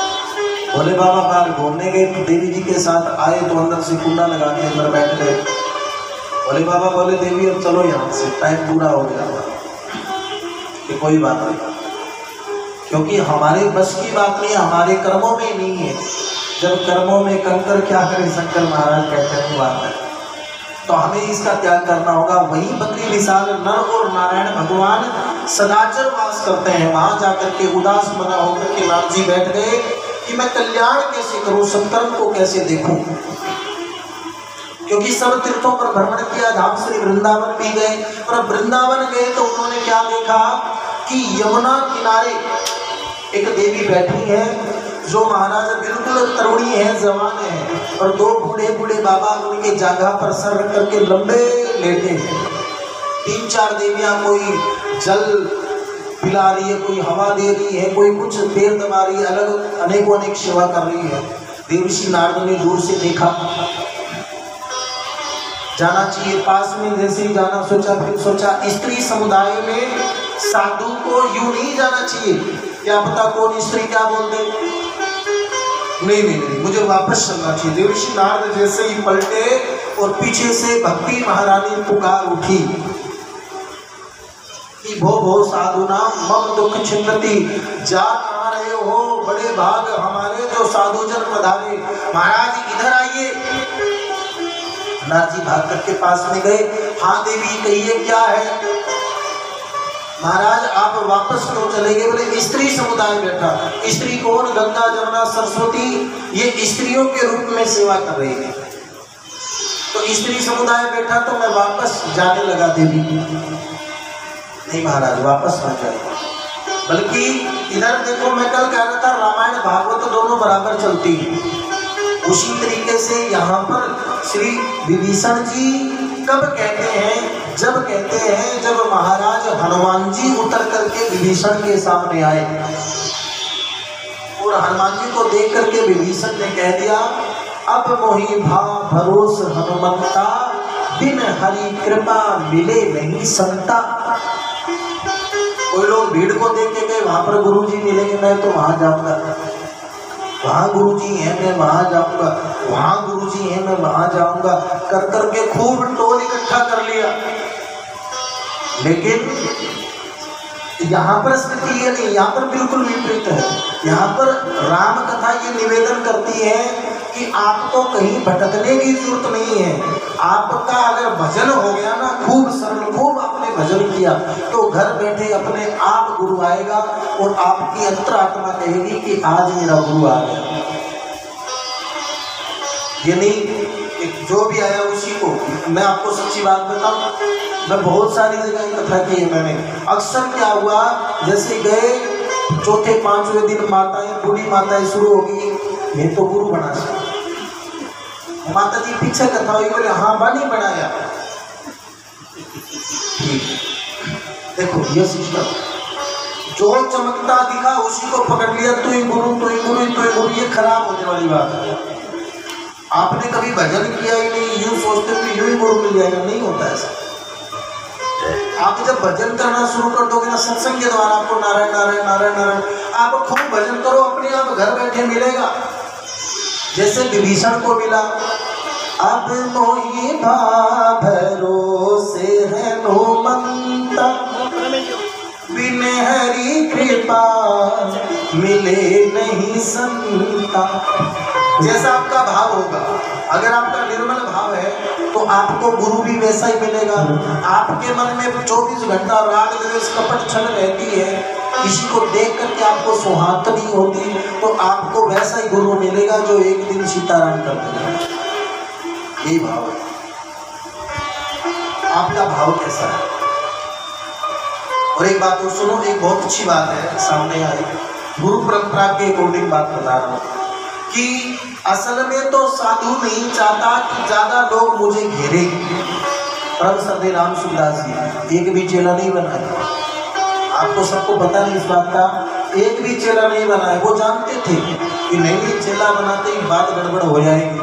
भोले बाबा बाहर घूमने गए, देवी जी के साथ आए तो अंदर से कुंडा लगा के अंदर बैठ गए। भोले बाबा बोले देवी अब चलो यहाँ से, टाइम पूरा हो गया। कि कोई बात नहीं, क्योंकि हमारे बस की बात नहीं, हमारे कर्मों में नहीं है। जब कर्मों में कंकर क्या करे, शंकर महाराज कहते हैं बात है, तो हमें इसका त्याग करना होगा। वहीं बद्री विशाल नर और नारायण भगवान सदाचर वास करते हैं, वहां जाकर के उदास मना होकर के नाथ जी बैठ गए कि मैं कल्याण कैसे करूं, सत्कर्म को कैसे देखूं। क्योंकि सब तीर्थों पर भ्रमण किया, धाम श्री वृंदावन भी गए, और वृंदावन गए तो उन्होंने क्या देखा कि यमुना किनारे एक देवी बैठी है, जो महाराज बिल्कुल तरुणी है, जवान है, और दो बूढ़े बूढ़े बाबा उनके जांघा पर सर रख करके लंबे लेटे हैं। 3-4 देवियां, कोई जल पिला रही है, कोई हवा दे रही है, कोई कुछ पैर दबा रही है, अलग अनेकों अनेक सेवा कर रही है। देवर्षि नारद ने दूर से देखा, जाना चाहिए पास में, जैसे ही जाना सोचा, फिर सोचा स्त्री समुदाय में साधु को यूं नहीं जाना चाहिए, क्या पता कौन स्त्री क्या बोल दे। नहीं, मुझे वापस चलना चाहिए। देवर्षि नारद जैसे ही पलटे और पीछे से भक्ति महारानी पुकार उठी कि भो भो साधुना मम दुख छिन्नति, जा कहाँ रहे हो, बड़े भाग हमारे जो साधु जन पधारे, महाराज इधर आइए। नाथ जी भाग करके पास में गए। हाँ देवी कहिए क्या है। महाराज आप वापस क्यों चले गए? बोले स्त्री समुदाय बैठा। स्त्री कौन? गंगा जमुना सरस्वती, ये स्त्रियों के रूप में सेवा कर रही है, तो स्त्री समुदाय बैठा तो मैं वापस जाने लगा। देवी नहीं महाराज वापस मत जाए, बल्कि इधर देखो, मैं कल कह रहा था रामायण भागवत दोनों बराबर चलती है, उसी तरीके से यहाँ पर श्री विभीषण जी कब कहते हैं? जब कहते हैं जब महाराज हनुमान जी उतर करके विभीषण के सामने आए, और हनुमान जी को देख करके विभीषण ने कह दिया, अब मोहि भा भरोस हनुमंता, बिन हरि कृपा मिले नहीं संता। कोई लोग भीड़ को देख के गए, वहां पर गुरु जी मिलेंगे, मैं तो वहां जाऊंगा, वहाँ गुरुजी हैं मैं वहाँ जाऊंगा, वहाँ गुरुजी हैं मैं वहाँ जाऊंगा, कर करके खूब टोल इकट्ठा कर लिया। लेकिन यहाँ पर स्थिति ये नहीं, यहाँ पर बिल्कुल विपरीत है। यहाँ पर राम कथा ये निवेदन करती है कि आपको कहीं भटकने की जरूरत नहीं है। आपका अगर भजन हो गया ना, खूब सरल, खूब आपने भजन किया, तो घर बैठे अपने आप गुरु आएगा, और आपकी अंतरात्मा कहेगी कि आज मेरा गुरु आ गया। ये नहीं जो भी आया उसी को। मैं आपको सच्ची बात बताऊं, मैं बहुत सारी जगह कथा की है मैंने। अक्सर क्या हुआ, जैसे गए 4-5वें दिन माताएं, बूढ़ी माताएं शुरू होगी, मैं तो गुरु बना सकता। माता जी पीछे कथा हुई, बोले हाँ बानी बनाया। देखो ये सिस्टम, जो चमकता दिखा उसी को पकड़ लिया, तू ही गुरु, तू ही गुरु, तू ही गुरु। ये खराब होने वाली बात है। आपने कभी भजन किया ही नहीं, यूं सोचते कि यूं ही गुरु मिल जाएगा, नहीं होता ऐसा। आप जब भजन करना शुरू कर दोगे ना, सत्संग के द्वारा आपको नारायण नारायण नारायण नारायण, आप खूब भजन करो, अपने आप घर बैठे मिलेगा। जैसे विभीषण को मिला, अब मोहि भा भरोसे हनुमंता, बिन हरि कृपा मिले नहीं संता। जैसा आपका भाव होगा, अगर आपका निर्मल भाव है तो आपको गुरु भी वैसा ही मिलेगा। आपके मन में 24 घंटा राग द्वेष कपट छल रहती है, किसी को देख करके आपको सुहात नहीं होती, तो आपको वैसा ही गुरु मिलेगा जो एक दिन सीताराम कर देगा। यही भाव है। आपका भाव कैसा है? और एक बात और सुनो, एक बहुत अच्छी बात है सामने आई, गुरु परंपरा के अकॉर्डिंग बात बता रहा हूँ कि असल में तो साधु नहीं चाहता कि ज्यादा लोग मुझे घेरे। परम श्रद्धेय राम सुखदास जी एक भी चेला नहीं बनाए, आपको सबको पता नहीं इस बात का, एक भी चेला नहीं बनाए। वो जानते थे कि नहीं चेला बनाते ही बात गड़बड़ हो जाएगी,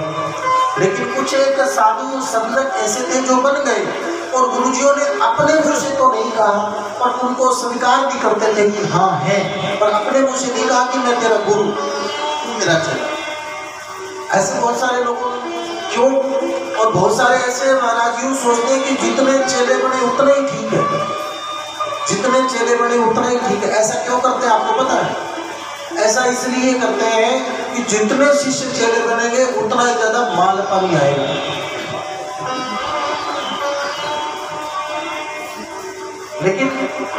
लेकिन कुछ एक साधु संत ऐसे थे जो बन गए और गुरुजियों ने अपने मुंह से तो नहीं कहा पर उनको स्वीकार भी करते थे कि हाँ है, पर अपने मुंह से नहीं कहा कि मैं तेरा गुरु, तू मेरा चेला। ऐसे बहुत सारे लोगों क्यों, और बहुत सारे ऐसे महाराज यूं सोचते हैं कि जितने चेले बने उतने ही ठीक है, जितने चेले बने उतना ही ठीक है। ऐसा क्यों करते हैं आपको पता है? ऐसा इसलिए करते हैं कि जितने शिष्य चेले बनेंगे उतना ही ज्यादा माल पानी आएगा। लेकिन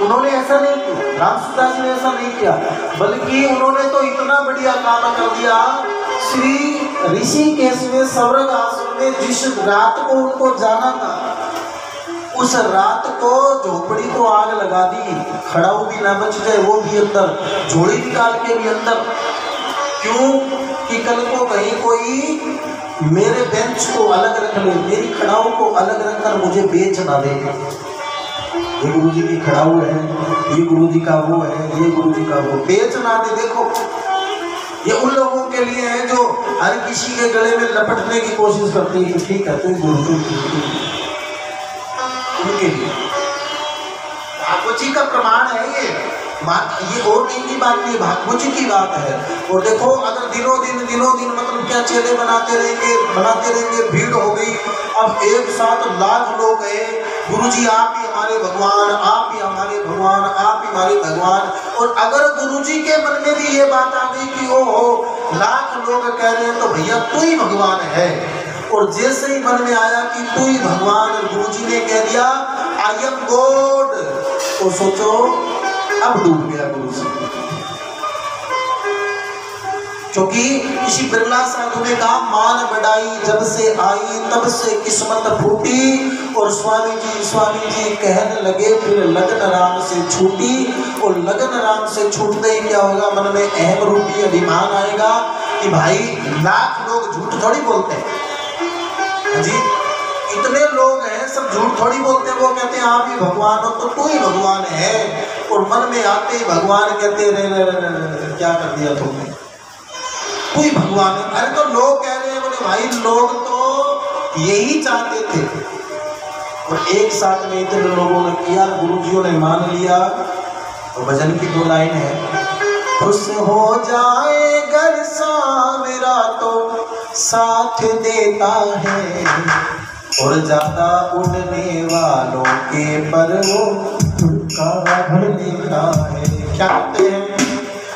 उन्होंने ऐसा नहीं किया, राम सुखदास जी ने ऐसा नहीं किया, बल्कि उन्होंने तो इतना बढ़िया काम कर दिया। श्री ऋषिकेश में स्वर्ग आश्रम में जिस रात को उनको जाना था, उस रात को झोपड़ी को आग लगा दी, खड़ाऊ भी ना बच जाए वो भी अंदर, झोड़ी निकाल के भी अंदर। क्यों कि कल को कहीं कोई मेरे बेंच को अलग रख ले, मेरी खड़ाऊ को अलग रखकर मुझे बेच ना दे। ये गुरु जी की खड़ाऊ है, ये गुरु जी का वो है, ये गुरु जी का वो, बेच ना दे। देखो ये उन लोगों के लिए है जो हर किसी के गले में लपटने की कोशिश करती है कि ठीक है तू गुरु, तू उनके लिए भागवत जी का प्रमाण है ये बात, ये और नहीं की बात नहीं, भागवत जी की बात है। और देखो अगर दिनों दिन मतलब क्या चेले बनाते रहेंगे, भीड़ हो गई। अब एक साथ लाख लोग गए, गुरुजी आप ही हमारे भगवान, आप ही हमारे भगवान, आप ही हमारे भगवान। और अगर गुरुजी के मन में भी ये बात आ गई कि ओ हो लाख लोग कह रहे हैं तो भैया तू ही भगवान है, और जैसे ही मन में आया कि तू ही भगवान, गुरुजी ने कह दिया आई एम गॉड, तो सोचो अब डूब गया गुरुजी। क्योंकि किसी बिरला साधु ने कहा मान बढ़ाई जब से आई तब से किस्मत फूटी, और स्वामी जी कहने लगे फिर लगन राम से छूटी। और लगन राम से छूटते ही क्या होगा, मन में अहम रूपी अभिमान आएगा कि भाई लाख लोग झूठ थोड़ी बोलते हैं जी, इतने लोग हैं सब झूठ थोड़ी बोलते हैं। वो कहते हैं आप ही भगवान हो तो तू ही भगवान है, और मन में आते ही भगवान कहते रहे क्या कर दिया तुमने, तू ही भगवान है। अरे तो लोग कह रहे हैं, बोले भाई लोग तो यही चाहते थे। और एक साथ में इतने लोगों ने किया, गुरुजियों ने मान लिया। तो भजन की 2 लाइन है, खुश हो जाए घर सावरा तो साथ देता है, और ज्यादा उड़ने वालों के पर वो ठुमका भर देता है। क्या कहते हैं?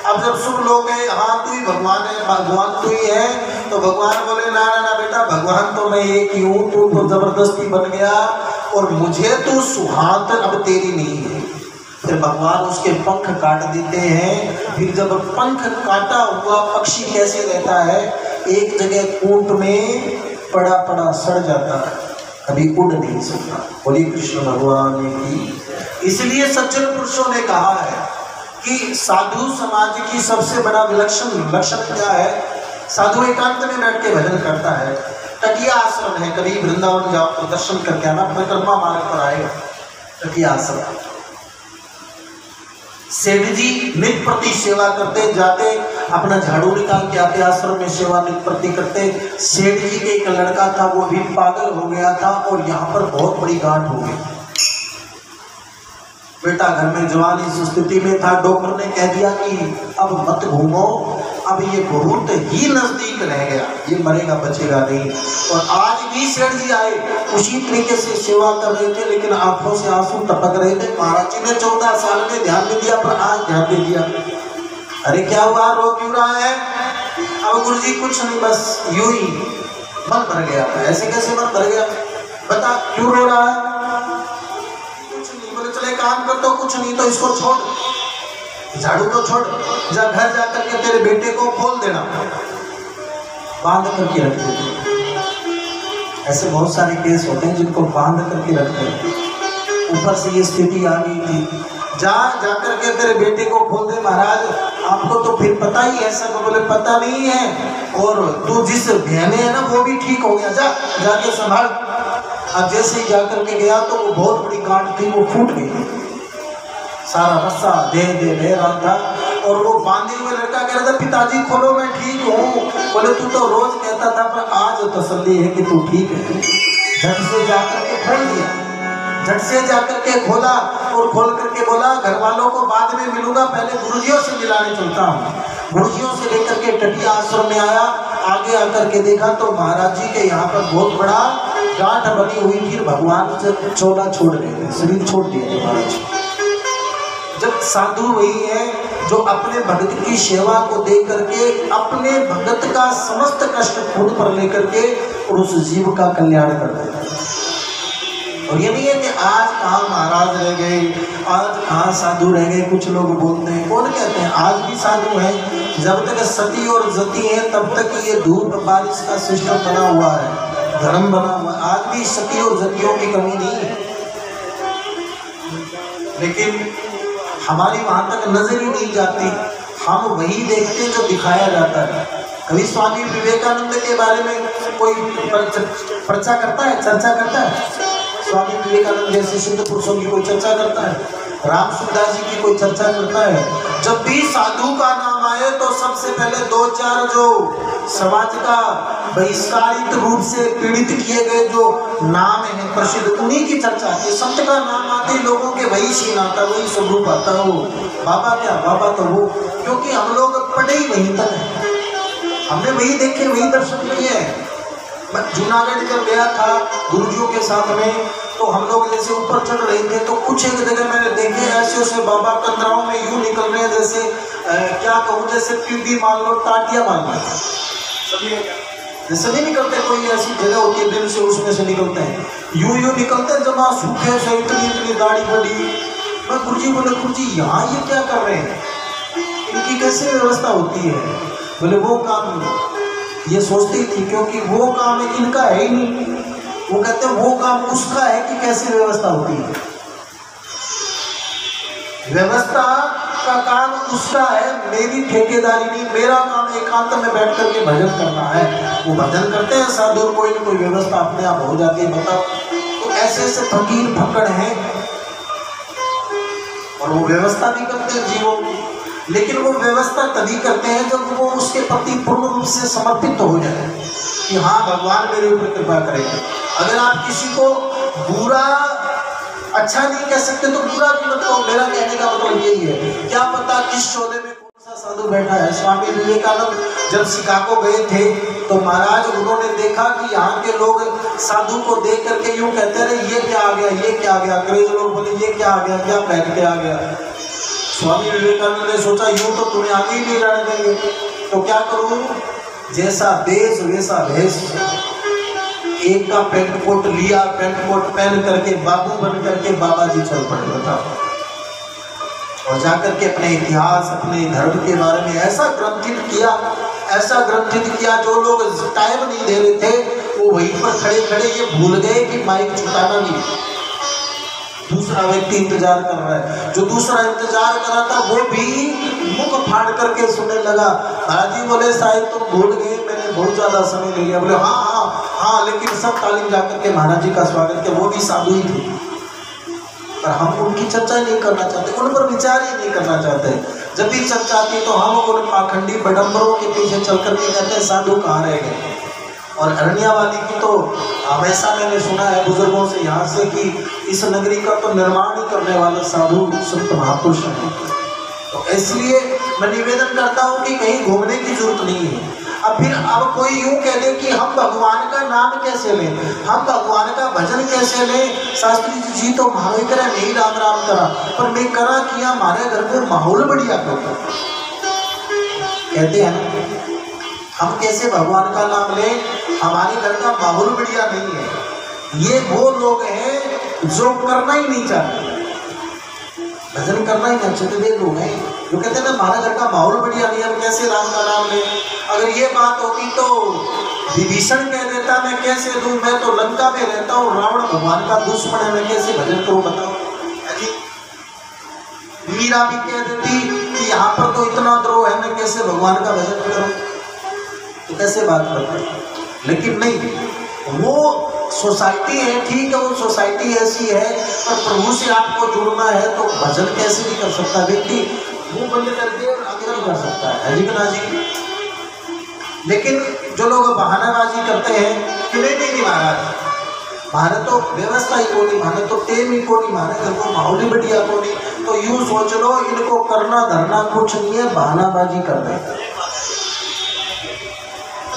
अब जब सुन लोग हाँ तू ही भगवान है, भगवान तू ही है, तो भगवान बोले ना ना ना बेटा भगवान तो मैं एक ही हूँ, तू तो जबरदस्ती बन गया और मुझे तू सुहात अब तेरी नहीं है। फिर भगवान उसके पंख काट देते हैं। फिर जब पंख काटा हुआ पक्षी कैसे रहता है, एक जगह कूट में पड़ा पड़ा सड़ जाता है, कभी उड़ नहीं सकता। बोलिए कृष्ण भगवान की। इसलिए सज्जन पुरुषों ने कहा है कि साधु समाज की सबसे बड़ा लक्षण क्या है, साधु एकांत में बैठ के भजन करता है। तकिया आश्रम है, कभी वृंदावन जाओ तो दर्शन करके आना, परिक्रमा मार्ग पर आएगा तकिया आश्रम। सेठ जी नित्य प्रति सेवा करते, जाते अपना झाड़ू निकाल के आते, आश्रम में सेवा नित्य प्रति करते। सेठ जी के एक लड़का था, वो भी पागल हो गया था और यहाँ पर बहुत बड़ी गांठ हो गई। बेटा घर में जवान इस स्थिति में था, डॉक्टर ने कह दिया कि अब मत घूमो, अब ये बहुत ही नजदीक रह गया, ये मरेगा बचेगा नहीं। और आज भी सेठ जी आए, उसी तरीके से सेवा कर रहे थे, लेकिन आंखों से आंसू टपक रहे थे। महाराज जी ने 14 साल में ध्यान नहीं दिया, पर आज ध्यान दे दिया। अरे क्या हुआ, रो क्यों रहा है? अब गुरु जी कुछ नहीं, बस यूं ही मन भर गया। ऐसे कैसे मन भर गया, बता क्यों रो रहा है? चले काम कर, तो कुछ नहीं तो इसको छोड़, झाड़ू को छोड़, जा घर जाकर के तेरे बेटे को खोल देना, बांध करके रख देते। ऐसे बहुत सारे केस होते हैं जिनको बांध करके रखते हैं। ऊपर से ये स्थिति आ गई थी, जाकर के तेरे बेटे को खोल दे महाराज, आपको तो फिर पता ही है सब। बोले पता नहीं है, और तू जिस बहने है ना वो भी ठीक हो गया, जाके संभाल। अब जैसे ही जाकर के गया तो वो बहुत बड़ी गांठ थी, वो फूट गई, सारा रस्सा दे रहा था। और वो बांधे हुए लड़का कह रहा था पिताजी खोलो मैं ठीक हूँ। बोले तू तो रोज कहता था, पर आज तसल्ली है कि तू ठीक है। झट से जाकर के खोल दिया, झट से जाकर के खोला, और खोल करके बोला घर वालों को बाद में मिलूंगा, पहले गुरुजियों से मिलाने चलता हूँ। गुरुजियों से लेकर के टटिया आश्रम में आया। आगे आकर के देखा तो महाराज जी के यहाँ पर बहुत बड़ा गांठ बनी हुई थी। भगवान से चोला छोड़ रहे थे, शरीर छोड़ दिए महाराज। जब साधु वही है जो अपने भगत की सेवा को दे करके अपने भगत का समस्त कष्ट खुद पर लेकर के और उस जीव का कल्याण करते हैं। और ये नहीं है कि आज कहाँ महाराज रह गए, आज कहाँ साधु रह गए। कुछ लोग बोलते हैं, कौन कहते हैं आज भी साधु हैं। जब तक सती और जती है तब तक ये धूप बारिश का सिस्टम बना हुआ है, धर्म बना हुआ है। आज भी सती और जतियों की कमी नहीं है, लेकिन हमारी वहाँ तक नजर ही नहीं जाती। हम वही देखते जो दिखाया जाता है। कभी स्वामी विवेकानंद के बारे में कोई चर्चा करता है? स्वामी विवेकानंद जैसे सिद्ध पुरुषों की कोई चर्चा करता है? राम सुखदास जी की कोई चर्चा करता है? जब भी साधु का नाम आए तो सबसे पहले दो चार जो समाज का बहिष्कारित रूप से पीड़ित किए गए जो नाम है प्रसिद्ध, उन्हीं की चर्चा आती है। संत का नाम आते लोगों के वही सीन आता, वही स्वरूप आता। हो बाबा क्या, बाबा तो वो, क्योंकि हम लोग पढ़े ही वहीं तक है, हमने वही देखे, वही दर्शन किए हैं। मैं जूनागढ़ जब गया था गुरुजियों के साथ में, तो हम लोग जैसे ऊपर चढ़ रहे थे तो कुछ एक जगह मैंने देखे ऐसे बाबा कंदराओं में यूं निकल रहे हैं जैसे क्या कहूँ, जैसे पीढ़ी मान लो, टाटिया मान लो, जैसे नहीं निकलते, कोई ऐसी जगह होती है दिल से उसमें से निकलते हैं, यूं निकलते हैं जमा सूखे से, इतनी दाढ़ी बड़ी। मैं गुरुजी बोले गुरुजी यहाँ ये क्या कर रहे हैं, इनकी कैसे व्यवस्था होती है? बोले वो काम ये सोचती थी क्योंकि वो काम इनका है ही नहीं। वो कहते हैं वो काम उसका है कि कैसे व्यवस्था होती है। व्यवस्था का काम उसका है, मेरी ठेकेदारी नहीं। मेरा काम एकांत में बैठ करके भजन करना है। वो भजन करते हैं साधु, कोई न कोई व्यवस्था अपने आप हो जाती है। बताओ, तो ऐसे ऐसे फकीर फकड़ हैं और वो व्यवस्था भी करते हैं जीवों की, लेकिन वो व्यवस्था तभी करते हैं जब वो उसके प्रति पूर्ण रूप से समर्पित हो जाए कि हाँ भगवान मेरे ऊपर कृपा करेगा। अगर आप किसी को बुरा अच्छा नहीं कह सकते तो बुरा भी मत कहो। मेरा कहने का मतलब यही है, क्या पता किस शोले में कौन सा साधु बैठा है। स्वामी विवेकानंद जब शिकागो गए थे तो महाराज उन्होंने देखा कि यहाँ के लोग साधु को देख करके यूं कहते रहे, ये क्या आ गया, ये क्या आ गया। अंग्रेज लोग बोले ये क्या आ गया, क्या पहन के आ गया। स्वामी विवेकानंद ने सोचा यूं तो तुम्हें आगे ही नहीं रहने देंगे, तो क्या करूं, जैसा देश वैसा भेष। एक का पेंट कोट लिया, पेंट कोट पहन करके बाबू बन करके बाबा जी चल पड़े। बताओ, और जाकर के अपने इतिहास, अपने धर्म के बारे में ऐसा ग्रंथित किया जो लोग टाइम नहीं दे रहे थे वो वहीं पर खड़े खड़े ये भूल गए कि माइक छुटाना नहीं। दूसरा व्यक्ति इंतजार कर रहा है, जो दूसरा इंतजार कर रहा था वो भी मुख फाड़ करके सुनने लगा। महाराज बोले शायद तुम भूल गए, मैंने बहुत ज्यादा समय ले लिया। बोले हाँ, लेकिन सब तालीम जाकर के महाराज जी का स्वागत किया। वो भी साधु ही थे, पर हम उनकी चर्चा नहीं करना चाहते, उन पर विचार ही नहीं करना चाहते। जब भी चर्चा आती तो हम उन पाखंडी बडम्बरों के पीछे चल करके कहते हैं साधु कहाँ रह गए। और अरण्यवादी की तो हमेशा मैंने सुना है बुजुर्गों से यहाँ से कि इस नगरी का तो निर्माण ही करने वाले साधु संत महापुरुष हैं। तो इसलिए मैं निवेदन करता हूँ कि कहीं घूमने की जरूरत नहीं है। अब कोई यूं कह दे कि हम भगवान का नाम कैसे लें, हम भगवान का भजन कैसे लें। शास्त्री जी तो महावे करा नहीं राम राम करा, पर मैं करा किया हमारे घर को माहौल बढ़िया करता। कहते हैं ना, हम कैसे भगवान का नाम लें, हमारे घर का माहौल बढ़िया नहीं है। ये वो लोग हैं जो करना ही नहीं चाहते, भजन करना ही नहीं चाहते। वे लोग हैं जो कहते हैं ना हमारे घर का माहौल बढ़िया नहीं है, हम कैसे राम का नाम लें। अगर ये बात होती तो विभीषण कह देता मैं कैसे दूं, मैं तो लंका में रहता हूँ, रावण भगवान का दुश्मन है, मैं कैसे भजन करूँ। बताओ मीरा भी कह देती कि यहाँ पर तो इतना द्रोह है, मैं कैसे भगवान का भजन करूं, तो कैसे बात करते। लेकिन नहीं, वो सोसाइटी है, ठीक है, वो सोसाइटी ऐसी है, पर प्रभु से आपको जुड़ना है तो भजन कैसे नहीं कर सकता व्यक्ति, मुंह बंद करके आगे नहीं कर सकता है जी ना जी। लेकिन जो लोग बहानाबाजी करते हैं कि नहीं महाराज, माने तो व्यवस्था ही को नहीं, माने तो टेम ही को नहीं, माने घर को माहौल ही बढ़िया को नहीं, तो यूं सोच लो इनको करना धरना कुछ नहीं है, बहानाबाजी कर रहे हैं।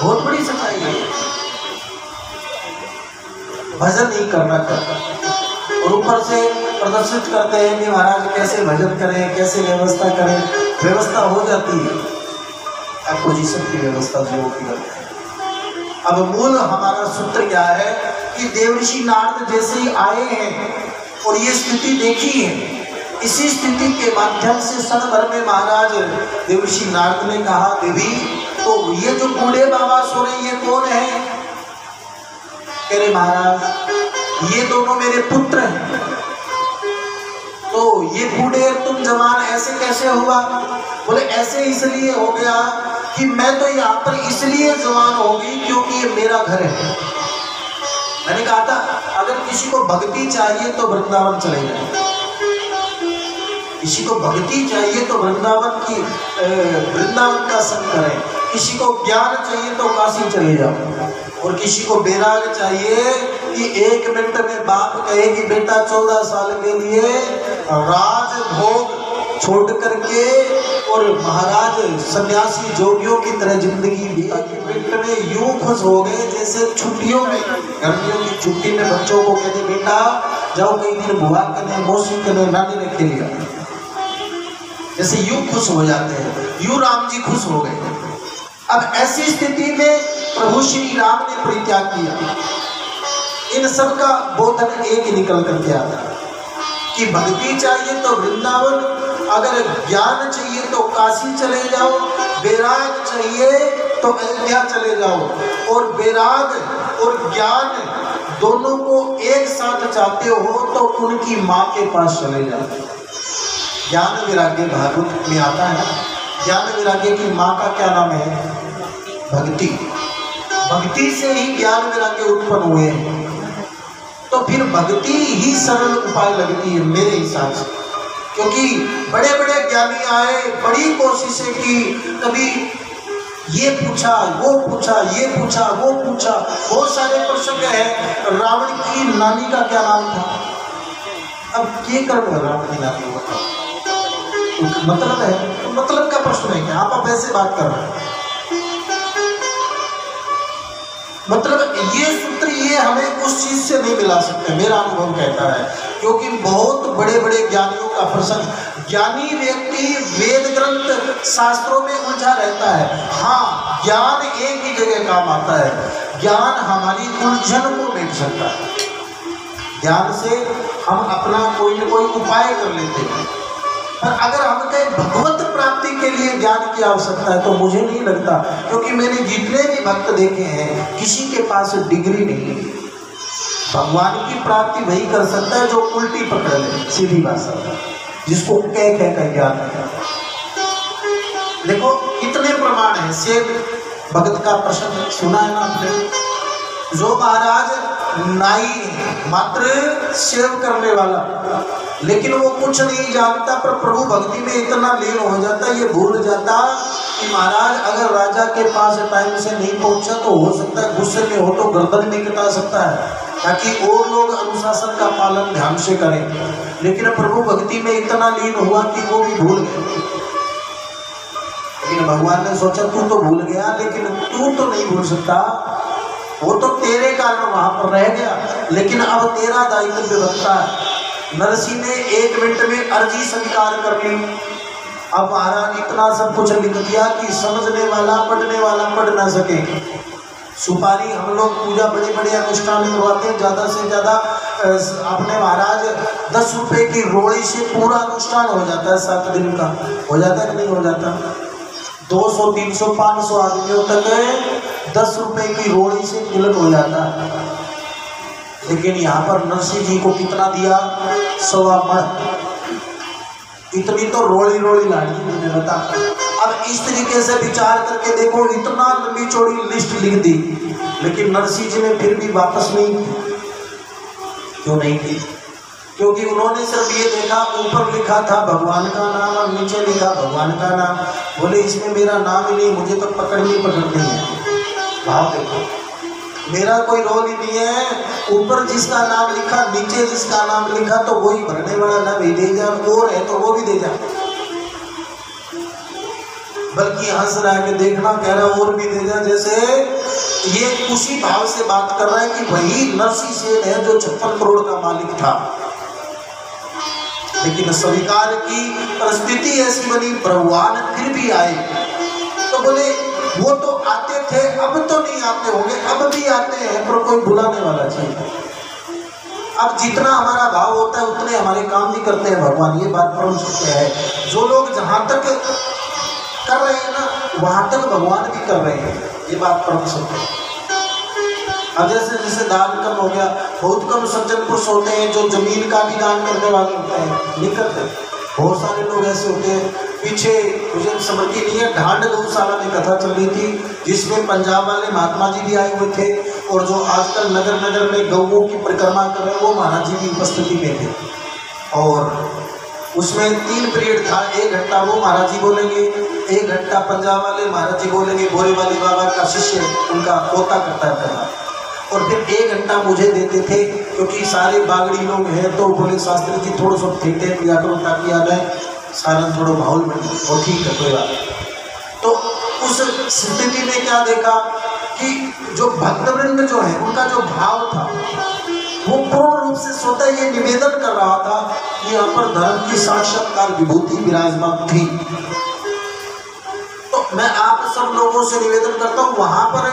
बहुत बड़ी सच्चाई है, भजन नहीं करना चाहता और ऊपर से प्रदर्शित करते हैं कि महाराज कैसे भजन करें, कैसे व्यवस्था करें। व्यवस्था हो जाती है, अपोजिशन की व्यवस्था जो होती है। अब मूल हमारा सूत्र क्या है कि देवर्षि नारद जैसे ही आए हैं और ये स्थिति देखी है, इसी स्थिति के माध्यम से क्षण भर में महाराज देवर्षि नारद ने कहा, देवी तो ये जो बूढ़े बाबा सो रहे ये कौन है? कह रहे महाराज ये दोनों मेरे पुत्र हैं। तो ये बूढ़े तुम जवान ऐसे कैसे हुआ? बोले ऐसे इसलिए हो गया कि मैं तो यहाँ पर इसलिए जवान होगी क्योंकि ये मेरा घर है। मैंने कहा था अगर किसी को भक्ति चाहिए तो वृंदावन चले जाए, किसी को भक्ति चाहिए तो वृंदावन का संग करें, किसी को ज्ञान चाहिए तो काशी चले जाओ, और किसी को वैराग चाहिए कि 1 मिनट में बाप कहे कि बेटा 14 साल के लिए राज भोग छोड़ करके और महाराज सन्यासी जोगियों की तरह जिंदगी भी 1 मिनट में यूं खुश हो गए जैसे छुट्टियों में, गर्मियों की छुट्टी में बच्चों को कहते बेटा जाओ कई दिन बुआ करने, मौसी करने, नानी ने खेल लिया, जैसे यूं खुश हो जाते हैं, यूं राम जी खुश हो गए। अब ऐसी स्थिति में प्रभु श्री राम ने परित्याग किया। इन सब का बोधन एक ही निकल करके आता है कि भक्ति चाहिए तो वृंदावन, अगर ज्ञान चाहिए तो काशी चले जाओ, वैराग चाहिए तो अयोध्या चले जाओ, और वैराग और ज्ञान दोनों को एक साथ चाहते हो तो उनकी माँ के पास चले जाओ। ज्ञान वैराग्य भागवत में आता है, ज्ञान वैराग्य की माँ का क्या नाम है? भक्ति। भक्ति से ही ज्ञान वैराग्य उत्पन्न हुए हैं, तो फिर भक्ति ही सरल उपाय लगती है मेरे हिसाब से। क्योंकि बड़े बड़े ज्ञानी आए, बड़ी कोशिशें की, कभी ये पूछा वो पूछा, ये पूछा वो पूछा, बहुत सारे प्रसंग है। रावण की नानी का क्या नाम था? अब ये कर रावण की नानी का मतलब है, तो मतलब का प्रश्न है कि आप ऐसे बात कर रहे हैं। मतलब ये सूत्र ये हमें उस चीज से नहीं मिला सकते, मेरा अनुभव कहता है, क्योंकि बहुत बड़े बड़े ज्ञानियों का प्रसंग, ज्ञानी व्यक्ति वेद ग्रंथ शास्त्रों में उलझा रहता है। हाँ, ज्ञान एक ही जगह काम आता है, ज्ञान हमारी उलझन को मिट सकता है। ज्ञान से हम अपना कोई न कोई उपाय कर लेते हैं, पर अगर हम कहें भगवत प्राप्ति के लिए ज्ञान की आवश्यकता है तो मुझे नहीं लगता, क्योंकि मैंने जितने भी भक्त देखे हैं किसी के पास डिग्री नहीं है। भगवान की प्राप्ति वही कर सकता है जो उल्टी पकड़ ले, सीधी भाषा, जिसको कह का ज्ञान है। देखो कितने प्रमाण है। सेव भगत का प्रश्न सुना है ना आपने? जो महाराज नाई मात्र सेव करने वाला, लेकिन वो कुछ नहीं जानता, पर प्रभु भक्ति में इतना लीन हो जाता, ये भूल जाता कि महाराज अगर राजा के पास टाइम से नहीं पहुंचा तो हो सकता है गुस्से में हो तो गर्दन भी कटा सकता है, ताकि और लोग अनुशासन का पालन ध्यान से करें। लेकिन प्रभु भक्ति में इतना लीन हुआ कि वो भी भूल गए। लेकिन भगवान ने सोचा तू तो भूल गया, लेकिन तू तो नहीं भूल सकता, वो तो तेरे कारण वहां पर रह गया, लेकिन अब तेरा दायित्व बनता है। नरसिंह ने 1 मिनट में अर्जी स्वीकार कर ली। अब महाराज इतना सब कुछ लिख दिया कि समझने वाला पढ़ने वाला पढ़ ना सके। सुपारी हम लोग पूजा बड़े बड़े अनुष्ठान करवाते हैं, ज़्यादा से ज़्यादा अपने महाराज 10 रुपये की रोड़ी से पूरा अनुष्ठान हो जाता है, 7 दिन का हो जाता है कि नहीं हो जाता? 200, 300, 500 आदमियों तक 10 रुपये की रोड़ी से तिलक हो जाता है। लेकिन यहाँ पर नरसिंह जी को कितना दिया? 1.25 मण। इतनी तो रोली रोली लाड़ी तुमने बता। अब इस तरीके से विचार करके देखो, इतना लंबी चौड़ी लिस्ट लिख दी, लेकिन नरसिंह जी ने फिर भी वापस नहीं की। क्यों नहीं की? क्योंकि उन्होंने सिर्फ ये देखा, ऊपर लिखा था भगवान का नाम और नीचे लिखा भगवान का नाम। बोले इसमें मेरा नाम ही नहीं, मुझे तो पकड़नी है। भाव देखो, मेरा कोई रोल ही नहीं है। ऊपर जिसका नाम लिखा, नीचे जिसका नाम लिखा, तो वही भरने वाला ना भी दे जा, और है तो वो भी दे जा। बल्कि हंस रहा है कि देखना, कह रहा और भी दे जा। जैसे ये उसी भाव से बात कर रहा है कि वही नरसिंह सेन है जो 56 करोड़ का मालिक था, लेकिन स्वीकार की परिस्थिति ऐसी बनी, भगवान फिर भी आए। तो बोले वो तो आते थे, अब तो नहीं आते होंगे, अब भी आते हैं, पर कोई बुलाने वाला चाहिए। अब जितना हमारा भाव होता है उतने हमारे काम भी करते हैं भगवान, ये बात परम सत्य है। जो लोग जहां तक कर रहे हैं ना, वहां तक भगवान भी कर रहे हैं, ये बात परम सत्य है। अब जैसे जैसे दान कम हो गया, बहुत कम सज्जन पुरुष होते हैं जो जमीन का भी दान करने वाले होते हैं, नहीं करते। बहुत सारे लोग ऐसे होते हैं। पीछे मुझे स्मृति नहीं है, ढांड गौशाला में कथा चल रही थी, जिसमें पंजाब वाले महात्मा जी भी आए हुए थे, और जो आजकल नगर नगर में गौओं की परिक्रमा कर रहे हैं वो महाराज जी की उपस्थिति में थे। और उसमें 3 पीरियड था, 1 घंटा वो महाराज जी बोलेंगे, 1 घंटा पंजाब वाले महाराज जी बोलेंगे, बोरे वाले बाबा का शिष्य उनका पोता करता था, और फिर 1 घंटा मुझे देते थे, क्योंकि सारे बागड़ी लोग हैं। तो बोले शास्त्री जी थोड़ा सा फेंकते दिया करो ताकि आ जाए सारा थोड़ा माहौल बने, और ठीक है कोई बात। तो उस स्थिति में क्या देखा कि जो भक्तवृंद जो है उनका जो भाव था वो पूर्ण रूप से स्वतः ये निवेदन कर रहा था कि यहाँ पर धर्म की साक्षात्कार विभूति विराजमान थी। तो मैं आप सब लोगों से निवेदन करता हूँ, वहां पर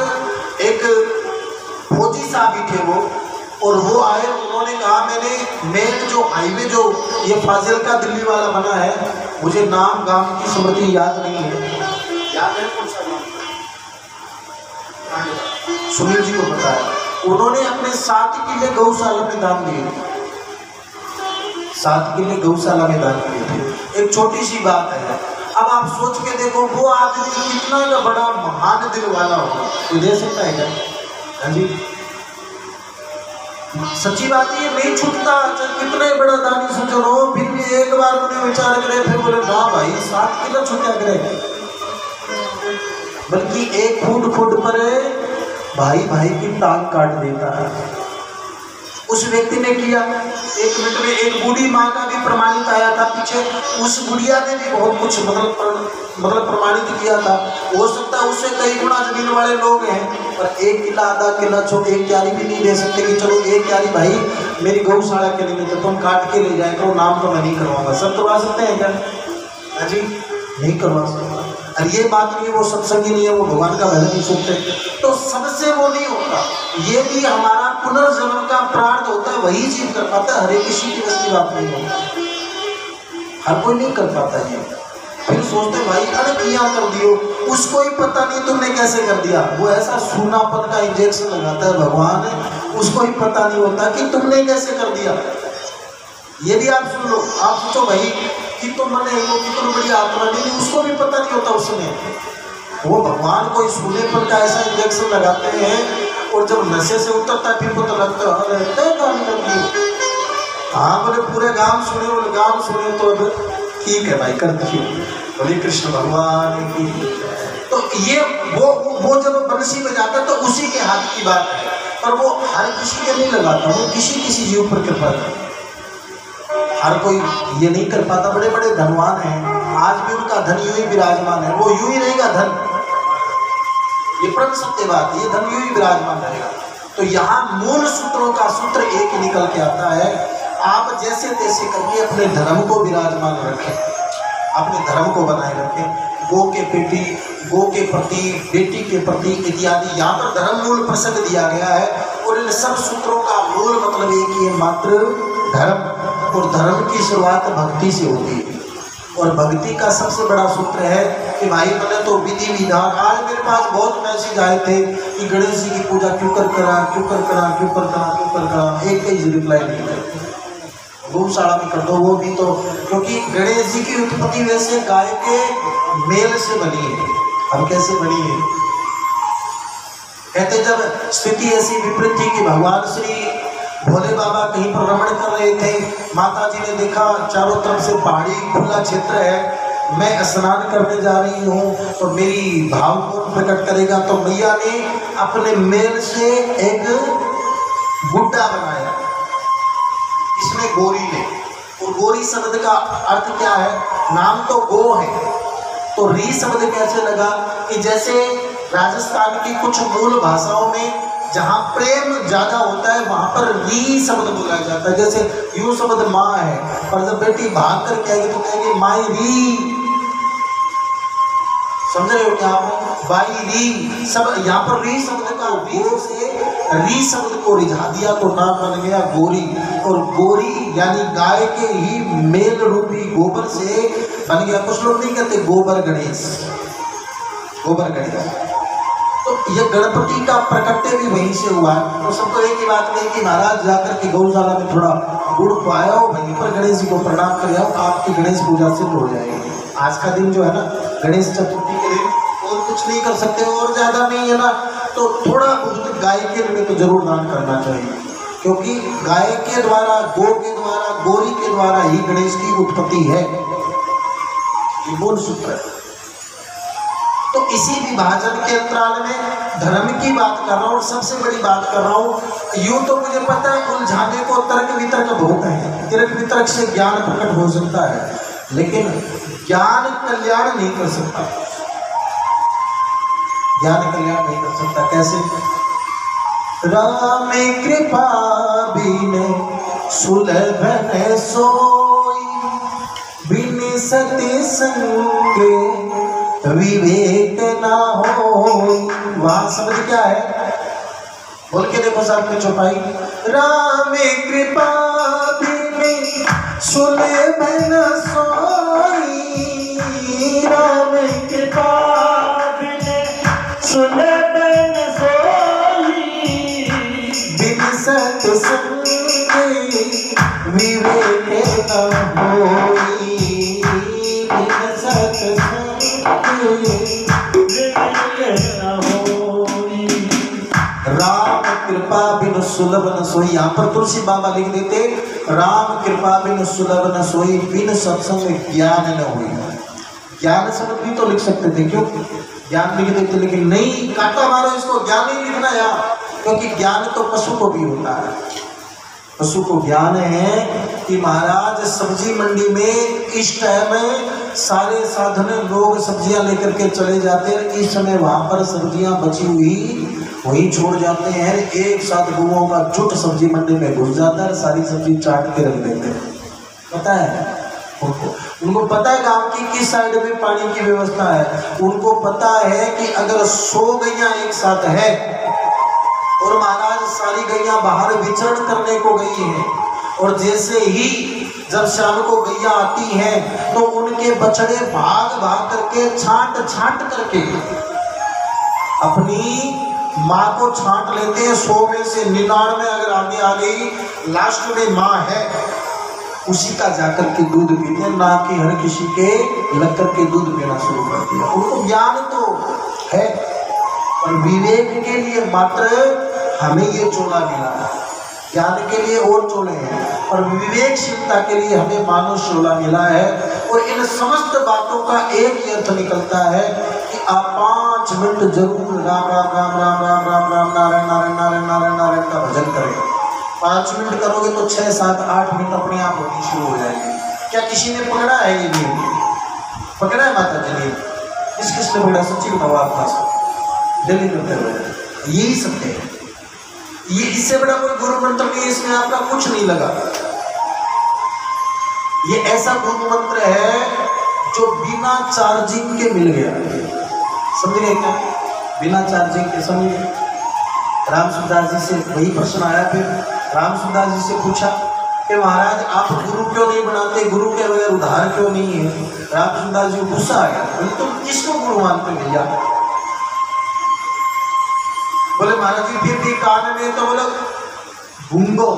एक फौजी साहब ही थे वो, और वो आए, उन्होंने कहा मैंने मेन जो हाईवे जो ये फाजिलका दिल्ली वाला बना है, मुझे नाम गांव की स्मृति याद नहीं है, याद है कौन सा नाम? सुनील जी को बताया। उन्होंने अपने 7 किले गौशाला में दान दिए, 7 किले गौशाला में दान दिए थे। एक छोटी सी बात है, अब आप सोच के देखो वो आदमी कितना का बड़ा महान दिल वाला होगा, कोई दे सकता है क्या? हाँ जी, सच्ची बात ये नहीं छूटता। कितने बड़ा दानी सज्जन हो, फिर भी एक बार उन्हें विचार करे, फिर बोले ना भाई 7 किलो छूटा करे, बल्कि एक फुट पर भाई भाई की टांग काट देता है। उस व्यक्ति ने किया। 1 मिनट में एक बूढ़ी माँ का भी प्रमाणित आया था पीछे, उस बुढ़िया ने भी बहुत कुछ मतलब प्रमाणित किया था। हो सकता है उससे कई गुना जमीन वाले लोग हैं, पर 1 किला आधा किला एक क्यारी भी नहीं दे सकते कि चलो 1 क्यारी भाई मेरी गौशाला के लिए तो तुम काट के ले जाए करो, नाम तो मैं नहीं करवाऊंगा। सब करवा सकते हैं क्या? जी नहीं करवा सकता। और ये बात नहीं, वो सत्संगी नहीं है, वो भगवान का भजन नहीं सुनते, तो सबसे वो नहीं होता। ये भी हमारा पुनर्जन्म का प्रार्थ होता है, वही जीव कर पाता है, हर एक किसी की बस की बात नहीं होती, हर कोई नहीं कर पाता है। फिर सोचते भाई अरे किया कर दियो, उसको ही पता नहीं तुमने कैसे कर दिया। वो ऐसा सूनापन का इंजेक्शन लगाता है भगवान, उसको ही पता नहीं होता कि तुमने कैसे कर दिया। ये भी आप सुन लो, आप सोचो भाई कि तुम मैंने वो कितनी बड़ी आत्मा, नहीं उसको भी पता नहीं होता उसमें। वो भगवान को सूनेपन का ऐसा इंजेक्शन लगाते हैं, और जब नशे से उतरता है फिर पता लगता है हाँ बोले पूरे गांव सुने, बोले गांव सुने तो ठीक है भाई कर दिए, बोले कृष्ण भगवान की। तो ये वो जब बंसी बजाता है तो उसी के हाथ की बात है, पर वो हर किसी के नहीं लगाता, वो किसी किसी जीव पर कृपा करता। हर कोई ये नहीं कर पाता। बड़े बड़े धनवान हैं, आज भी उनका धन यूं ही विराजमान है, वो यूं ही रहेगा धन, ये परम सत्य बात है, ये धन यूं ही विराजमान रहेगा। तो यहाँ मूल सूत्रों का सूत्र एक ही निकल के आता है, आप जैसे तैसे करके अपने धर्म को विराजमान रखें, अपने धर्म को बनाए रखें। गो के प्रति, बेटी के प्रति इत्यादि, यहाँ पर धर्म मूल प्रसंग दिया गया है, और इन सब सूत्रों का मूल मतलब एक ही है, मात्र धर्म। और धर्म की शुरुआत भक्ति से होती है, और भक्ति का सबसे बड़ा सूत्र है कि भाई मैंने तो विधि विधान। आज मेरे पास बहुत मैसेज आए थे कि गणेश जी की पूजा क्यों कर करा, एक कहीं रिप्लाई नहीं करते। गौशाला में कर दो वो भी तो, क्योंकि गणेश जी की उत्पत्ति वैसे गाय के मेल से बनी है। अब कैसे बनी है? कहते जब स्थिति ऐसी विपरीत थी कि भगवान श्री भोले बाबा कहीं पर रमण कर रहे थे, माता जी ने देखा चारों तरफ से पहाड़ी खुला क्षेत्र है, मैं स्नान करने जा रही हूँ तो मेरी भाव कौन प्रकट करेगा, तो मैया ने अपने मेल से एक गुड्डा बनाया, इसमें गोरी ने। और गोरी शब्द का अर्थ क्या है? नाम तो गो है, तो री शब्द कैसे लगा कि जैसे राजस्थान की कुछ मूल भाषाओं में जहाँ प्रेम ज्यादा होता है वहां पर री शब्द बोला जाता है। जैसे यू शब्द माँ है, पर जब बेटी भाग कर कहेगी तो कहेगी माई री, समझ रहे हो क्या आप? बाई री सब, यहाँ पर री शब्द का गो से री शब्द को रिझा दिया तो नाम बन गया गोरी। और गोरी यानी गाय के ही मेल रूपी गोबर से बन गया। कुछ लोग नहीं कहते गोबर गणेश, गोबर गणेश। तो ये गणपति का प्रकट्य भी वहीं से हुआ। तो सबको एक ही बात कही कि महाराज जाकर के गौशाला में थोड़ा गुड़ खुआया हो, वहीं पर गणेश जी को प्रणाम कर आओ, आपकी गणेश पूजा सिद्ध हो जाएगी। आज का दिन जो है ना गणेश चतुर्थी के दिन और कुछ नहीं कर सकते और ज्यादा नहीं है ना, तो थोड़ा बहुत गाय के लिए तो जरूर दान करना चाहिए, क्योंकि गाय के द्वारा, गो के द्वारा, गोरी के द्वारा ही गणेश की उत्पत्ति है। ये मूल सूत्र है। तो इसी विभाजन के अंतराल में धर्म की बात कर रहा हूँ और सबसे बड़ी बात कर रहा हूँ। यूं तो मुझे पता है उलझाने को तर्क वितर्क बहुत है, तर्क वितर्क से ज्ञान प्रकट हो सकता है, लेकिन ज्ञान कल्याण नहीं कर सकता। ज्ञान कल्याण नहीं कर सकता। कैसे? राम कृपा बिन सुलभ सोई, बिन सति संगे विवेक ना हो। वहां शब्द क्या है? बोल के देखो साथ में चौपाई। राम कृपा बिन सुलभ सोई, राम कृपा बिन सुलभ सोई, बिन सत्संग विवेक न होई, बिन सत्संग राम कृपा बिन सुलभ न सोई। यहाँ पर तुलसी बाबा लिख देते राम कृपा बिन सुलभ न सोई, बिन सत्संग ज्ञान न हुई। ज्ञान शब्द भी तो लिख सकते थे, क्यों? ज्ञान लिख देते, लेकिन नहीं, काटा मारो इसको, ज्ञान ही लिखना यार, क्योंकि ज्ञान तो पशु को भी होता है। पशु को ज्ञान है कि महाराज सब्जी मंडी में इस टाइम सारे साधन लोग सब्जियां लेकर के चले जाते हैं, इस समय वहां पर सब्जियां बची हुई वहीं छोड़ जाते हैं। एक साथ गुरुओं का झुट सब्जी मंडी में घुस जाता है, सारी सब्जी चाट के रख देते हैं। पता है उनको पता है गांव की किस साइड में पानी की व्यवस्था है। उनको पता है कि अगर 100 गैया एक साथ है और महाराज सारी गैया बाहर विचरण करने को गई हैं, और जैसे ही जब शाम को गैया आती हैं तो उनके बछड़े भाग भाग करके छांट छांट करके अपनी माँ को छांट लेते हैं। 100 में से 99 अगर आगे आ गई, लास्ट में माँ है, उसी का जाकर के दूध पीते हैं, ना कि हर किसी के लग करके दूध पीना शुरू कर दिया। उनको ज्ञान तो है, और विवेक के लिए मात्र हमें ये चोला मिला है। ज्ञान के लिए और चोले हैं, और विवेकशीलता के लिए हमें मानव चोला मिला है। और इन समस्त बातों का एक ही अर्थ निकलता है कि आप 5 मिनट जरूर राम राम राम राम राम राम राम नारायण नारायण नारायण नारायण नारायण का भजन करें। 5 मिनट करोगे तो 6, 7, 8 मिनट अपने आप होनी शुरू हो जाएगी। क्या किसी ने पकड़ा है ये नियम? पकड़ा है माता जी ने? किसने पकड़ा? सच्ची बताओ आप पास दिल्ली करते हुए यही सत्य है। ये इससे बड़ा कोई गुरु मंत्र नहीं, इसमें आपका कुछ नहीं लगा। ये ऐसा गुरु मंत्र है जो बिना चार्जिंग के मिल गया। समझ गए क्या? बिना चार्जिंग के। समझ गए? रामसुदास जी से वही प्रश्न आया। फिर रामसुदास जी से पूछा कि महाराज आप गुरु क्यों नहीं बनाते, गुरु के बगैर उद्धार क्यों नहीं है? रामसुदास जी को गुस्सा आ गया, बोले तुम किसको गुरु मानते भैया? बोले महाराज जी फिर भी कान में तो बोले गुंगो,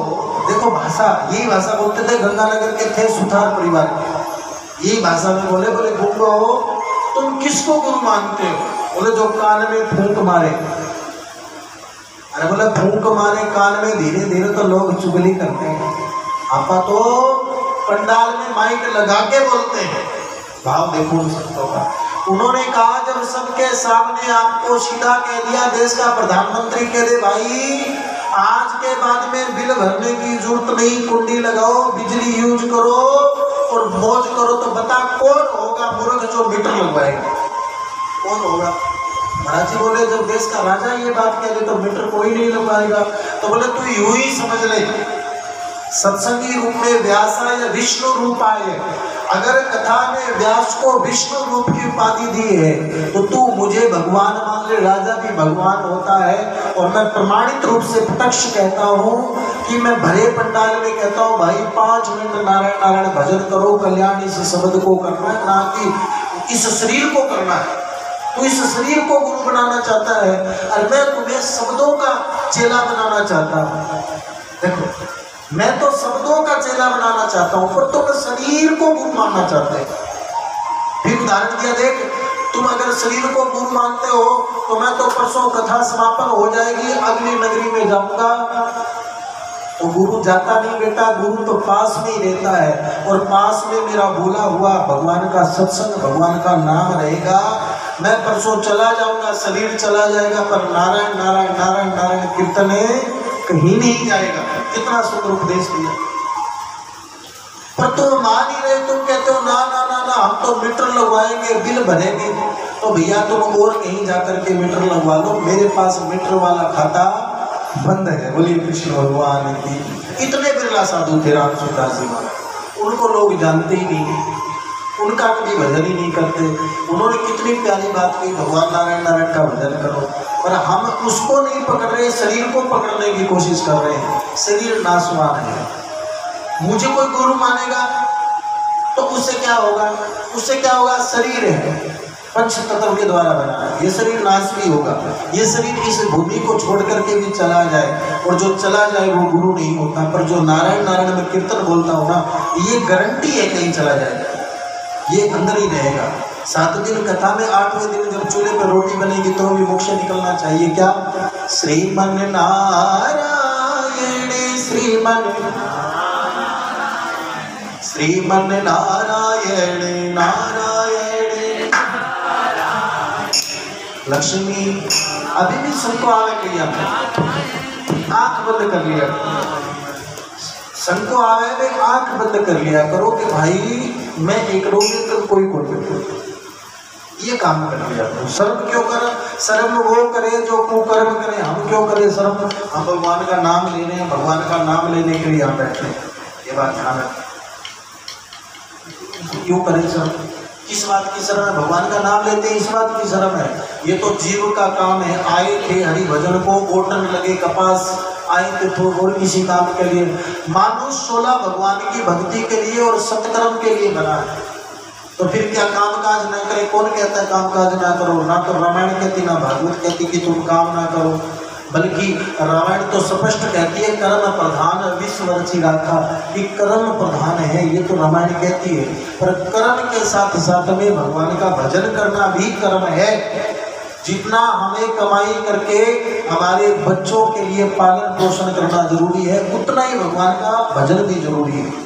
देखो भाषा, यही भाषा बोलते थे गंगानगर के थे सुथार परिवार के, यही भाषा में बोले, बोले गुंगो तुम किसको गुरु मानते हो? बोले जो कान में फूंक मारे। अरे बोले फूंक मारे कान में, धीरे धीरे तो लोग चुगली करते हैं, आपा तो पंडाल में माइक लगा के बोलते हैं। भाव देखो उन संतों का। उन्होंने कहा जब सबके सामने आपको सीधा कह दिया, देश का प्रधानमंत्री कह दे भाई आज के बाद में बिल भरने की जरूरत नहीं, कुंडी लगाओ, बिजली यूज करो और मौज करो, तो बता कौन होगा मूर्ख जो मीटर लगवाएगा? कौन होगा? महाराज जी बोले जब देश का राजा ये बात कह दे तो मीटर कोई नहीं लगवाएगा। तो बोले तू यूं ही समझ ले, सत्संगी रूप में व्यास या विष्णु रूप आए, अगर कथा में व्यास को विष्णु रूप की उपाधि दी है तो तू मुझे भगवान मान ले, राजा भी भगवान होता है। और मैं प्रमाणित रूप से प्रत्यक्ष कहता हूँ कि मैं भरे पंडाल में कहता हूँ भाई 5 मिनट नारायण नारायण भजन करो, कल्याण इस शब्द को करना है, ना कि इस शरीर को करना है। तू इस शरीर को गुरु बनाना चाहता है और मैं तुम्हें शब्दों का चेला बनाना चाहता हूँ। देखो मैं तो शब्दों का चेला बनाना चाहता हूं, पर तुम शरीर को गुरु मानना चाहते हो। फिर उदाहरण दिया, देख तुम अगर शरीर को गुरु मानते हो तो मैं तो परसों कथा समापन हो जाएगी, अगली नगरी में जाऊंगा। तो गुरु जाता नहीं बेटा, गुरु तो पास में ही रहता है, और पास में मेरा बोला हुआ भगवान का सत्संग, भगवान का नाम रहेगा। मैं परसों चला जाऊंगा, शरीर चला जाएगा, पर नारायण नारायण नारायण नारायण कीर्तन कहीं नहीं जाएगा। कितना सुंदर उपदेश दिया, पर तुम मान ही रहे, तुम कहते हो ना ना ना ना हम तो मीटर लगवाएंगे, बिल भरेंगे। तो भैया तुम और कहीं जाकर के मीटर लगवा लो, मेरे पास मीटर वाला खाता बंद है। बोलिए कृष्ण भगवान की। इतने बिरला साधु थे रामसूदास जी महाराज, उनको लोग जानते ही नहीं, उनका कभी भजन ही नहीं करते। उन्होंने कितनी प्यारी बात की, भगवान नारायण नारायण का भजन करो, पर हम उसको नहीं पकड़ रहे, शरीर को पकड़ने की कोशिश कर रहे हैं। शरीर नाशवान है। मुझे कोई गुरु मानेगा तो उससे क्या होगा? उससे क्या होगा? शरीर है, पंच तत्व के द्वारा बना है, ये शरीर नाश भी होगा। ये शरीर इस भूमि को छोड़ करके भी चला जाए, और जो चला जाए वो गुरु नहीं होता। पर जो नारायण नारायण में कीर्तन बोलता हो ना, ये गारंटी है कहीं चला जाएगा, ये अंदर ही रहेगा। 7 दिन कथा में 8वें दिन जब चूल्हे पर रोटी बनेगी तो भी मोक्ष निकलना चाहिए। क्या? श्रीमन नारायण श्रीमन श्रीमन नारायण नारायण लक्ष्मी। अभी भी सबको आवे लिया, आंख बंद कर लिया, संको आवे में आंख बंद कर लिया करो कि भाई मैं एक रोगी तो कोई ये काम कर लिया करो। शर्म क्यों कर? शर्म वो करे जो कुकर्म करे, हम क्यों करें शर्म? हम भगवान का नाम ले रहे हैं, भगवान का नाम लेने के लिए यहाँ बैठे हैं, ये बात ध्यान रखें। क्यों करें शर्म? किस बात की शर्म है? भगवान का नाम लेते हैं इस बात की शर्म है। ये तो जीव का काम है। आए थे हरि भजन को, ओटन लगे कपास, आए थे तो और किसी काम के लिए। मानुष 16 भगवान की भक्ति के लिए और सत्कर्म के लिए बना है। तो फिर क्या काम काज न करे? कौन कहता है काम काज ना करो? ना तो रामायण कहती, ना भागवत कहती कि तुम काम ना करो, बल्कि रामायण तो स्पष्ट कहती है कर्म प्रधान विश्व रचिका था, कि कर्म प्रधान है, ये तो रामायण कहती है। पर कर्म के साथ साथ में भगवान का भजन करना भी कर्म है। जितना हमें कमाई करके हमारे बच्चों के लिए पालन पोषण करना जरूरी है, उतना ही भगवान का भजन भी जरूरी है।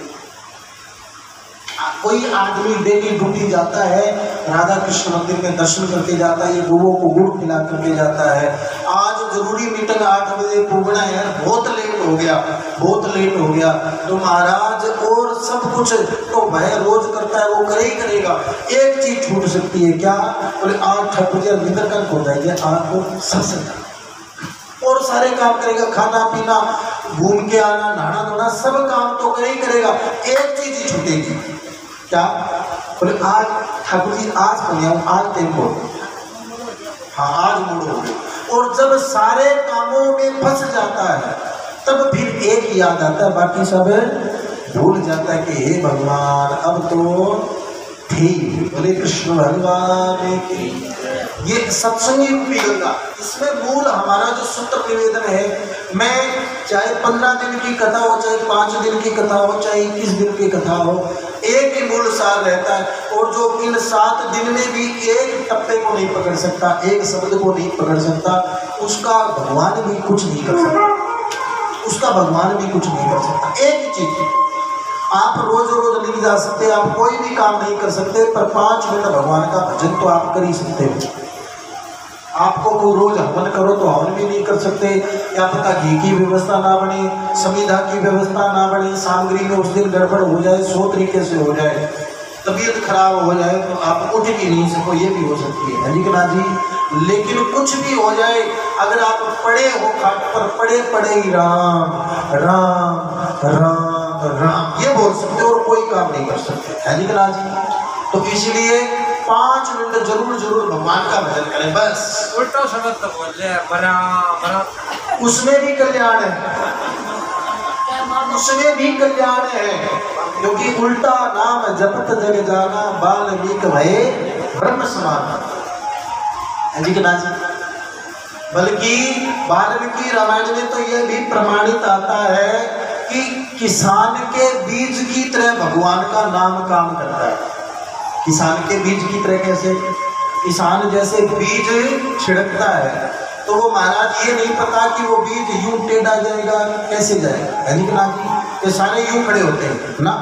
कोई आदमी डेली ड्यूटी जाता है, राधा कृष्ण मंदिर में दर्शन करके जाता है, ये गुरुओं को गुड़ खिला करके जाता है। आज जरूरी मीटिंग 8 बजे पूगना है, बहुत लेट हो गया, बहुत लेट हो गया। तो महाराज और सब कुछ तो वह रोज करता है, वो करे ही करेगा। एक चीज छूट सकती है, क्या? बोले 8 बजे निंदरकंठ हो जाएंगे, आपको सत्संग और सारे काम करेगा, खाना पीना, घूम के आना, नहाना धोना, सब काम तो करे ही करेगा। एक चीज ही छूटेगी, क्या? बोले आज ठाकुर जी आज बनिया, आज टेम्पो, हाँ आज मोड़ो। और जब सारे कामों में फंस जाता है तब फिर एक याद आता है, बाकी सब भूल जाता है कि हे भगवान अब तो ही। बोले कृष्ण भगवान की। ये सत्संगी रूपी गंगा, इसमें मूल हमारा जो सूत्र निवेदन है, मैं चाहे 15 दिन की कथा हो, चाहे 5 दिन की कथा हो, चाहे 21 दिन की कथा हो, एक ही मूल सार रहता है। और जो इन 7 दिन में भी एक टप्पे को नहीं पकड़ सकता, एक शब्द को नहीं पकड़ सकता, उसका भगवान भी कुछ नहीं कर सकता, उसका भगवान भी कुछ नहीं कर सकता। एक ही चीज, आप रोज रोज नहीं जा सकते, आप कोई भी काम नहीं कर सकते, पर 5 मिनट भगवान का भजन तो आप कर ही सकते हो। आपको कोई रोज हवन करो तो हवन भी नहीं कर सकते, या पता घी की व्यवस्था ना बने, समिधा की व्यवस्था ना बने, सामग्री में उस दिन गड़बड़ हो जाए, 100 तरीके से हो जाए, तबीयत खराब हो जाए तो आप उठ ही नहीं सको, ये भी हो सकती है जी ना जी। लेकिन कुछ भी हो जाए, अगर आप पड़े हो खाट पर, पड़े पड़े ही राम राम राम राम ये बोल सकते हो और कोई काम नहीं कर सकते, है जी ना जी। तो इसलिए 5 मिनट जरूर जरूर भगवान का भजन करें, बस। उल्टा शब्द तो बोल रहे हैं, बरा बरा, उसमें भी कल्याण है, उसमें भी कल्याण है, क्योंकि उल्टा नाम जपत जग जाना, बाल्मीकि भये ब्रह्म समान, है जी ना जी। बल्कि वाल्मीकि रामायण में तो यह भी प्रमाणित आता है कि किसान के बीज की तरह भगवान का नाम काम करता है। किसान के बीज की तरह कैसे? किसान जैसे बीज छिड़कता है तो वो महाराज ये नहीं पता कि वो बीज यूं टेढ़ा जाएगा कैसे जाएगा, है ना जी। ये सारे यूं खड़े होते हैं ना,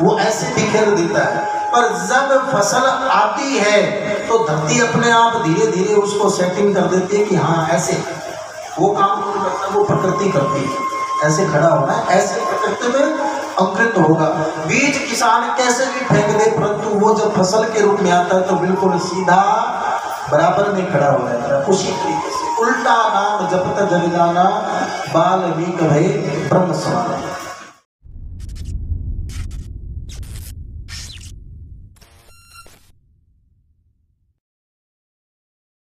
वो ऐसे बिखेर देता है, पर जब फसल आती है तो धरती अपने आप धीरे धीरे उसको सेटिंग कर देती है कि हाँ ऐसे वो काम नहीं करता, वो प्रकृति करती है, ऐसे खड़ा होना है, ऐसे प्रकृति में अंकुरित होगा। बीज किसान कैसे भी फेंक दे, परंतु वो जब फसल के रूप में आता है तो बिल्कुल सीधा बराबर में खड़ा हो जाता है। उसी तरीके से उल्टा नाम जपत जग जाना, बाल्मीकि भये ब्रह्म समान।